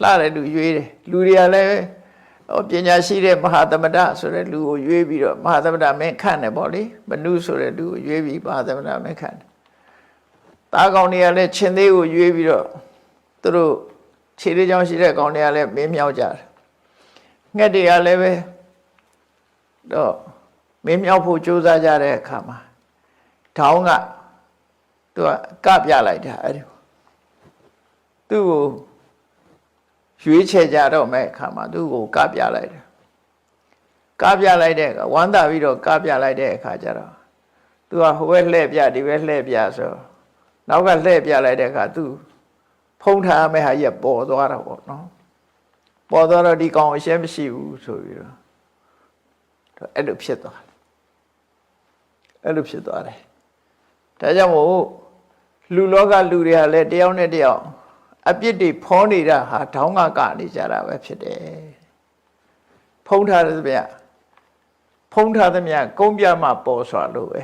လှတယ်လူရွေးတယ်လူတွေကလည်းပညာရှိတဲ့မဟာသမဒဆိုတဲ့လူကိုရွေးပြီးတော့မဟာသမဒမင်းခန့်တယ်ပေါ့လေမနုဆိုတဲ့လူကိုရွေးပြီးမဟာသမဒမင်းခန့်တယ်သားကောင်တွေကလည်းချင်းသေးကိုရွေးပြီးတော့သူတို့ခြေလေးချောင်းရှိတဲ့ကောင်တွေကလည်းမင်းမြောက်ကြတယ်ငှက်တွေကလည်းပဲတော့မင်းမြောက်ဖို့ကြိုးစားကြတဲ့အခါမှာထောင်းကသူကပြလိုက်တာအဲ့ဒီသူ့ကိုရွေးချယ်ကြတော့မဲ့အခါမှာသူ့ကိုကပြလိုက်တယ်ကပြလိုက်တဲ့ဝမ်းသာပြီးတော့ကပြလိုက်တဲ့အခါကျတော့သူကဟိုဘက်လှည့်ပြဒီဘက်လှည့်ပြဆိုနောက်ကလှည့်ပြလိုက်တဲ့အခါသူဖုံးထားမဲ့ဟာကြီးပေါ်သွားတာပေါ့နော်ပေါ်သွားတော့ဒီကောင်အရှက်မရှိဘူးဆိုပြီးတော့အဲ့လိုဖြစ်သွားတယ်အဲ့လိုဖြစ်သွားတယ်ဒါကြောင့်မို့လူလောကလူတွေကလည်းတယောက်နဲ့တယောက်အပြစ်တွေဖောနေတာဟာထောင်းကကနေကြတာပဲဖြစ်တယ်ဖုံးထားတဲ့ဗျဖုံးထားတဲ့မြတ်ကုန်းပြမှပေါ်စွာလို့ပဲ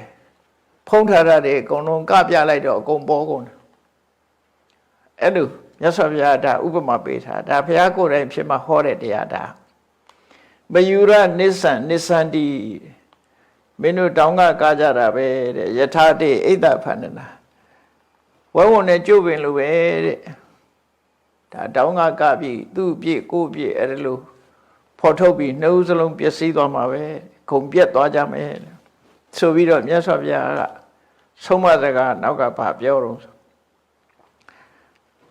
ဖုံးထားတာတွေအကုန်လုံးကပြလိုက်တော့အကုန်ပေါ်ကုန်တယ် အဲ့လိုမြတ်စွာဘုရားဒါဥပမာပေးထားဒါဘုရားကိုယ်တိုင်ဖြစ်မှဟောတဲ့တရားဒါမယူရနိစ္စံနိစ္စန္တိမင်းတို့တောင်းကကားကြတာပဲတဲ့ယထာတိအိတ်တဖန္နနာဝဲဝင်နဲ့ကျုပ်ပင်လိုပဲတဲ့ဒါတောင်းကကပြီးသူ့ပြည့်ကိုပြည့်အဲ့လိုဖော်ထုတ်ပြီးနှုတ်စလုံးပျက်စီးသွားမှာပဲခုံပြက်သွားကြမယ်ဆိုပြီးတော့မြတ်စွာဘုရားကဆုံးမစကားနောက်ကဘာပြောတော့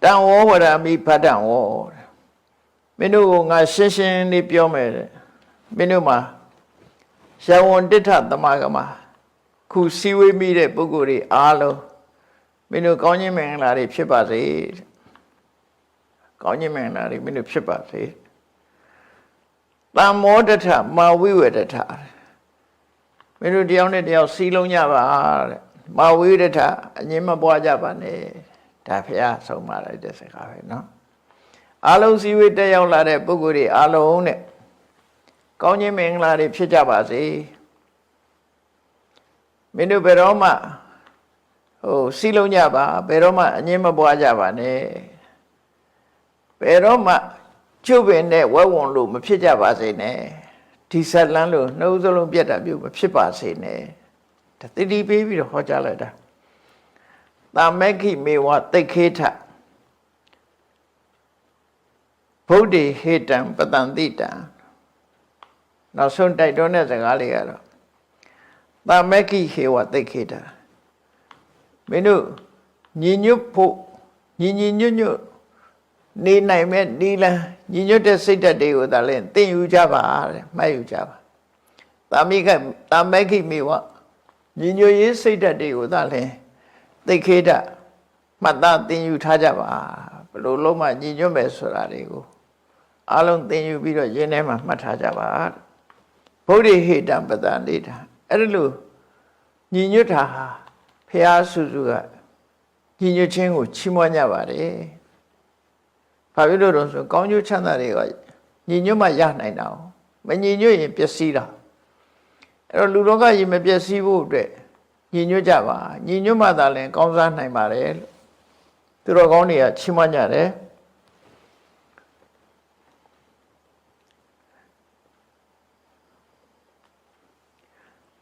တံဝဝရမိဖတ်တံဝမင်းတို့ကငါရှင်းရှင်းလေးပြောမယ်တဲ့မင်းတို့မှာရဝံတိဋ္ဌသမဂမခုစီဝေးမိတဲ့ပုဂ္ဂိုလ်တွေအားလုံးမင်းတို့ကောင်းခြင်းမင်္ဂလာတွေဖြစ်ပါစေကောင်းခြင်းမင်္ဂလာတွေမင်းတို့ဖြစ်ပါစေတမ္မောတထမာဝိဝေတထမင်းတို့တယောက်နဲ့တယောက်စီလုံးကြပါတဲ့မာဝိဝေတထအငြင်းမပွားကြပါနဲ့ဒါဖះဆုံးမလိုက်တဲ့စကားပဲเนาะအားလုံးစီဝေးတက်ရောက်လာတဲ့ပုဂ္ဂိုလ်တွေအားလုံးနဲ့ကောင်းခြင်းမင်္ဂလာတွေဖြစ်ကြပါစေမင်းတို့ဘယ်တော့မှစီလုံးကြပါဘယ်တော့မှအငြင်းမပွားကြပါနဲ့ဘယ်တော့မှကျုပ်ပင်နဲ့ဝဲဝံလို့မဖြစ်ကြပါစေနဲ့ဒီဆက်လန်းလို့နှုတ်စလုံးပြတ်တာမျိုးမဖြစ်ပါစေနဲ့ဒါတိတိပေးပြီးတော့ဟောကြားလိုက်တာသာမေခိမေဝသိခေထဗုဒ္ဓေဟေတံပတံတိတံနောက်ဆုံးတိုက်တွန်းတဲ့စကားလေးကတော့သာမေခိဟေဝသိခေထမင်းတို့ညီညွတ်ဖို့ညီညွတ်နေနိုင်မဲ့နီလန်းညီညွတ်တဲ့စိတ်ဓာတ်တွေကိုသာလဲသင်ယူကြပါတဲ့မှတ်ယူကြပါသာမေခိမေဝညီညွတ်ရေးစိတ်ဓာတ်တွေကိုသာလဲသိခေတမှတ်သားသင်ယူထားကြပါဘယ်လိုလုံးမှညီညွတ်မယ်ဆိုတာတွေကိုအလုံးသင်ယူပြီးတော့ရင်းထဲမှာမှတ်ထားကြပါဗုဒ္ဓဟေတံပတန်နေတာအဲ့ဒါလို့ညီညွတ်တာဟာဖះစုစုကညီညွတ်ခြင်းကိုချီးမွမ်းကြပါတယ်ဘာဖြစ်လို့တော့ဆိုကောင်းကျိုးချမ်းသာတွေကညီညွတ်မှရနိုင်တာမညီညွတ်ရင်ပျက်စီးတာအဲ့တော့လူလောကကြီးမပျက်စီးဖို့အတွက်ညီညွတ်ကြပါညီညွတ်မှသာလျှင်ကောင်းစားနိုင်ပါတယ်လို့သူတော်ကောင်းတွေကချီးမွမ်းကြတယ်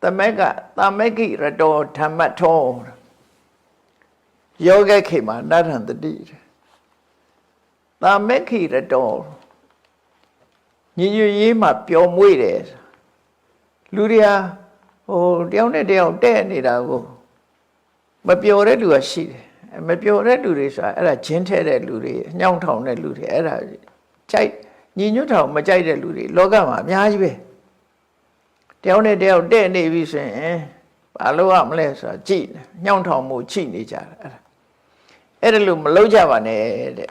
သမက္ခိရတောဓမ္မထောယောဂခေမှာနထံတတိသမက္ခိရတောညီညွတ်ရေးမှာပျော်မွေ့တယ်လူတွေဟာတယောက်နဲ့တယောက်တဲ့နေတာကိုမပျော်တဲ့လူကရှိတယ်မပျော်တဲ့လူတွေဆိုတာအဲ့ဒါဂျင်းထဲတဲ့လူတွေညှောင်းထောင်တဲ့လူတွေအဲ့ဒါကြိုက်ညီညွတ်ထောင်မကြိုက်တဲ့လူတွေလောကမှာအများကြီးပဲတယောက်နဲ့တယောက်တဲ့နေပြီဆိုရင်ဘာလို့ရမလဲဆိုတာကြည့်ညှောင်းထောင်မှုချိနေကြတာအဲ့ဒါလို့မလုပ်ကြပါနဲ့တဲ့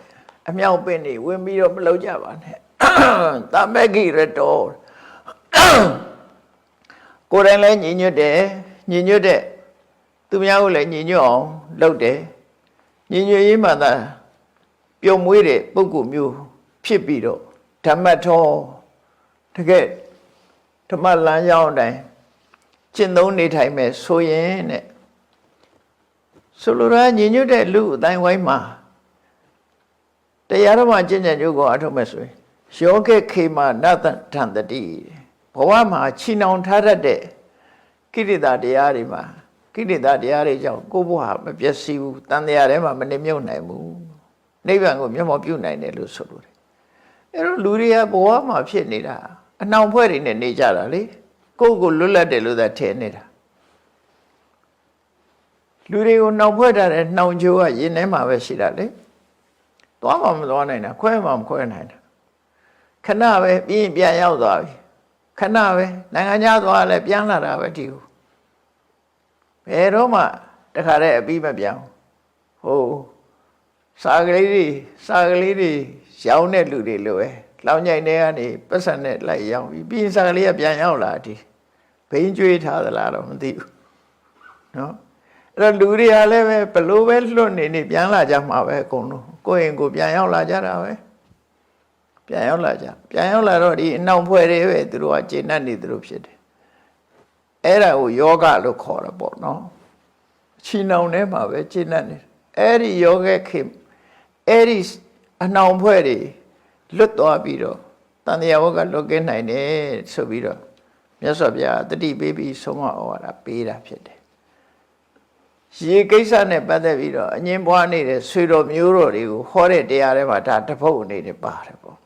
အမြောက်ပင်တွေဝင်ပြီးတော့မလုပ်ကြပါနဲ့သမက္ခိရတောကိုယ်တိုင်လည်းညီညွတ်တယ်ညီညွတ်တဲ့သူများကိုလည်းညီညွတ်အောင်လုပ်တယ်ညီညွတ်ရေးမှသာပြုံမွေးတဲ့ပုဂ္ဂိုလ်မျိုးဖြစ်ပြီးတော့ဓမ္မထောတကယ်ဓမ္မလမ်းကြောင်းအတိုင်းကျင့်သုံးနေထိုင်မဲ့ဆိုရင်တဲ့ဆိုလိုတာညီညွတ်တဲ့လူအတိုင်းဝိုင်းမှာတရားတော်မှာကျင့်ကြံကြိုးကိုအထုံးမဲ့ဆိုရင်ယောဂခေမနတထံတတိဘဝမှာချီနှောင်ထားတတ်တဲ့ကိရိတာတရားတွေမှာကိရိတာတရားတွေကြောင့်ကိုယ်ဘဝမပျက်စီးဘူးတန်တရားထဲမှာမနေမြုပ်နိုင်ဘူးနိဗ္ဗာန်ကိုမျက်မှောက်ပြုနိုင်တယ်လို့ဆိုလိုတယ်အဲ့တော့လူတွေကဘဝမှာဖြစ်နေတာအနှောင်ဖွဲ့တွေနဲ့နေကြတာလေကိုယ့်ကိုလွတ်လပ်တယ်လို့သာထင်နေတာလူတွေကိုနှောင်ဖွဲ့ထားတဲ့နှောင်ကြိုးကရင်ထဲမှာပဲရှိတာလေသွားမှမသွားနိုင်တာခွဲမှမခွဲနိုင်တာခဏပဲပြီးရင်ပြန်ရောက်သွားပြီခဏပဲနိုင်ငံခြားသွားလဲပြန်လာတာပဲဒီကိုဘယ်တော့မှတခါတည်းအပြီးမပြောင်းစာကလေးတွေရောင်းတဲ့လူတွေလိုပဲလောင်ညိုင်တွေကနေပတ်စံနဲ့လိုက်ရောင်းပြီးရင်စာကလေးကပြန်ရောက်လာဒီဘိန်းကျွေးထားသလားတော့မသိဘူးနော်အဲ့တော့လူတွေကလည်းပဲဘလို့ပဲလွတ်နေပြန်လာကြမှာပဲအကုန်လုံးကိုယ့်ရင်ကိုပြန်ရောက်လာကြတာပဲပြန်ရောက်လာတော့ဒီအနှောင်ဖွဲ့တွေပဲသူတို့ကကျေနပ်နေသူတို့ဖြစ်တယ်အဲ့ဒါကိုယောဂလို့ခေါ်တာပေါ့နော်ချီနှောင်ထဲမှာပဲကျေနပ်နေအဲ့ဒီယောဂခေ အဲ့ဒီအနှောင်ဖွဲ့တွေလွတ်သွားပြီးတော့တန်တရားဝကလွတ်ကင်းနိုင်တယ်ဆိုပြီးတော့မြတ်စွာဘုရားတတိပေးပြီးဆုံးမဩဝါဒပေးတာဖြစ်တယ်ရေကိစ္စနဲ့ပတ်သက်ပြီးတော့အငင်းပွားနေတဲ့ဆွေတော်မျိုးတော်တွေကိုဟောတဲ့တရားတွေမှာဒါတပုတ်အနေနဲ့ပါတယ်ပေါ့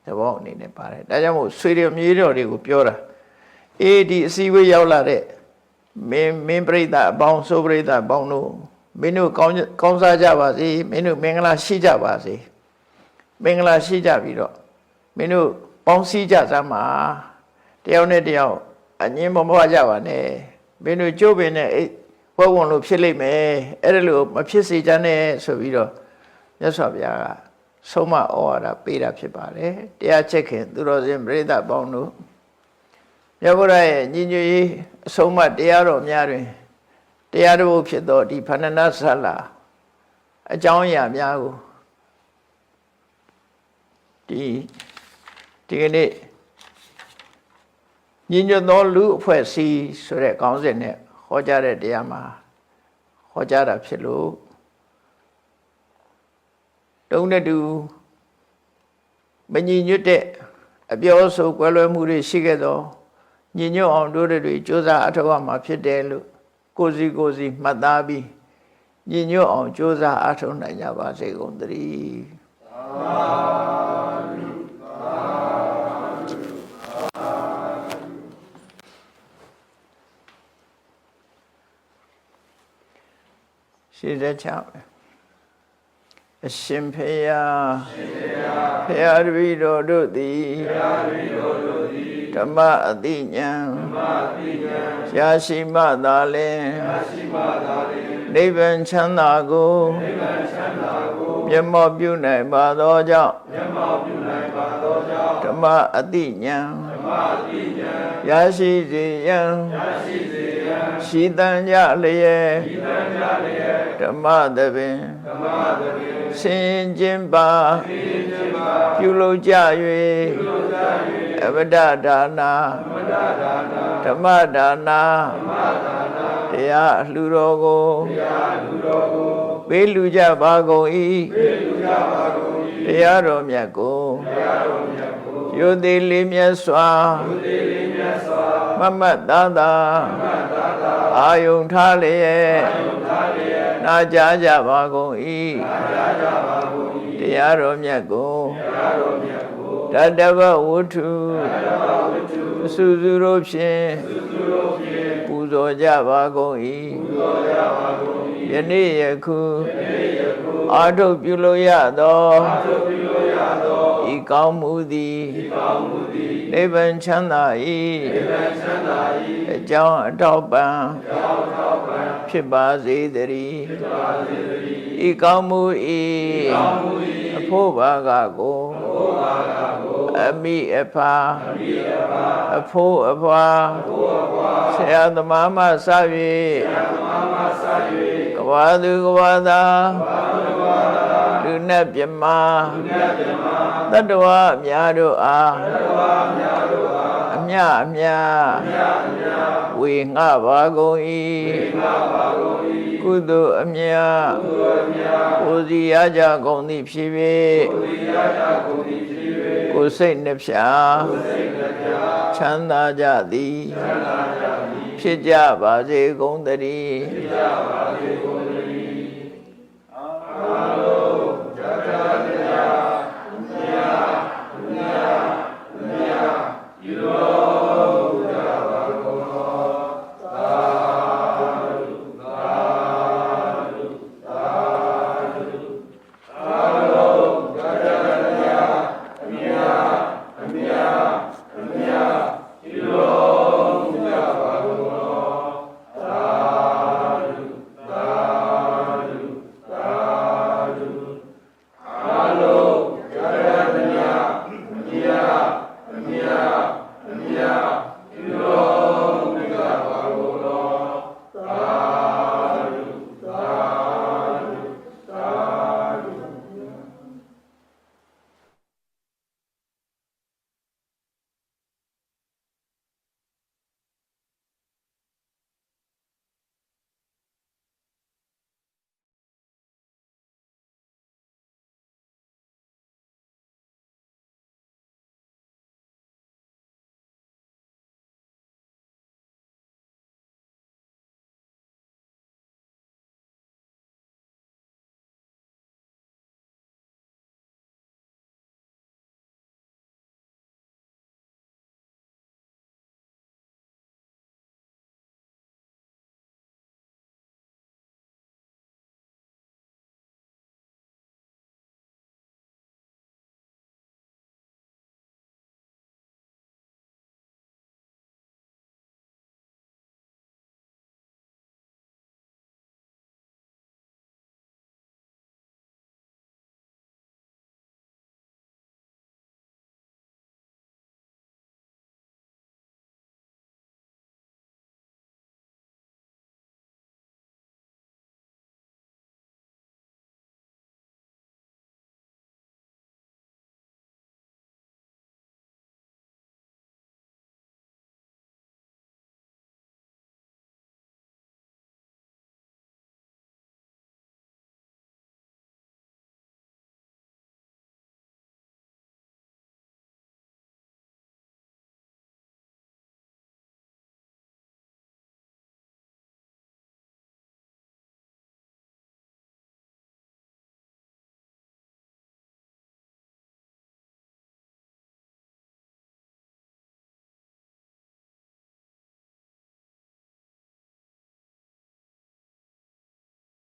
တပုတ်အနေနဲ့ပါတယ်ဒါကြောင့်မို့ဆွေတော်မျိုးတော်တွေကိုပြောတာအေးဒီအစည်းအဝေးရောက်လာတဲ့မင်းပြိဿအပေါင်းဆိုပြိဿအပေါင်းတို့မင်းတို့ကောင်းစားကြပါစေမင်းတို့မင်္ဂလာရှိကြပါစေမင်္ဂလာရှိကြပြီးတော့မင်းတို့ပေါင်းစည်းကြစမ်းပါတယောက်နဲ့တယောက်အငင်းမပွားကြပါနဲ့မင်းတို့ကြိုးပင်နဲ့ဘဝဝင်လို့ဖြစ်လိမ့်မယ်အဲ့ဒါလို့မဖြစ်စေချင်နဲ့ဆိုပြီးတော့မြတ်စွာဘုရားကဆုံးမဩဝါဒပေးတာဖြစ်ပါတယ်တရားချက်ခင်သူတော်စင်ပရိသတ်ပေါင်းတို့မြတ်ဗုဒ္ဓရဲ့ညီညွတ်ရေးအဆုံးအမတရားတော်များတွင်တရားတော်ဖြစ်သောဒီဖဏနဆလာအကြောင်းအရာများကိုဒီကနေ့ညီညွတ်သောလူအဖွဲ့အစည်းဆိုတဲ့ခေါင်းစဉ်နဲ့ဟောကြားတဲ့တရားမှာဟောကြားတာဖြစ်လို့တုံးတဲ့တူမညီညွတ်တဲ့အပြောဆိုကွဲလွဲမှုတွေရှိခဲ့သောညီညွတ်အောင်တို့တွေကြိုးစားအထောက်အမှာဖြစ်တယ်လို့ကိုစီမှတ်သားပြီးညီညွတ်အောင်ကြိုးစားအထောက်နိုင်ကြပါစေကုန်သတည်းရှိတဲ့ချောင်းအရှင်ဖေယဖေယတပည့်တော်တို့သည်ဓမ္မအတိညာရရှိမှသာလင်နိဗ္ဗာန်ချမ်းသာကိုမျက်မှောက်ပြုနိုင်ပါသောကြောင့်ဓမ္မအတိညာရရှိစေရန်ရှိတန်ကြလျက်ဓမ္မသဘင်ဆင်ကျင်ပါပြုလုပ်ကြ၍အဝဒဒါနာဓမ္မဒါနာတရားလှူတော်ကိုပေးလူကြပါကုန်၏တရားတော်မြတ်ကိုယုတိလေးမြတ်စွာမမတ်သားသာအာယုန်ထားလျက်နာကြားကြပါကုန်၏တရားတော်မြတ်ကိုတတ္တဝဝတ္ထုစုစုတို့ဖြင့်ပူဇော်ကြပါကုန်၏ယနေ့ယခုအာထုပြုလို့ရသောဤကောင်းမှုသည်နိဗ္ဗာန်ချမ်းသာ၏အကြောင်းအထောက်ပံ့ဖြစ်ပါစေတည်းဤကောင်းမှု၏အဖို့ဘာကကိုအမိအဖာအဖို့အဖွာဆရာသမားမှစ၍ကဘာသူကဘာသာလူနဲ့ပြမတတ္တဝအများတို့အားအမြဝေငှပါကုန်၏ကုသိုလ်အမြကိုစီရကြကုန်သည်ဖြစ်၍ကိုစိတ်နှဖျားချမ်းသာကြသည်ဖြစ်ကြပါစေကုန်သတည်း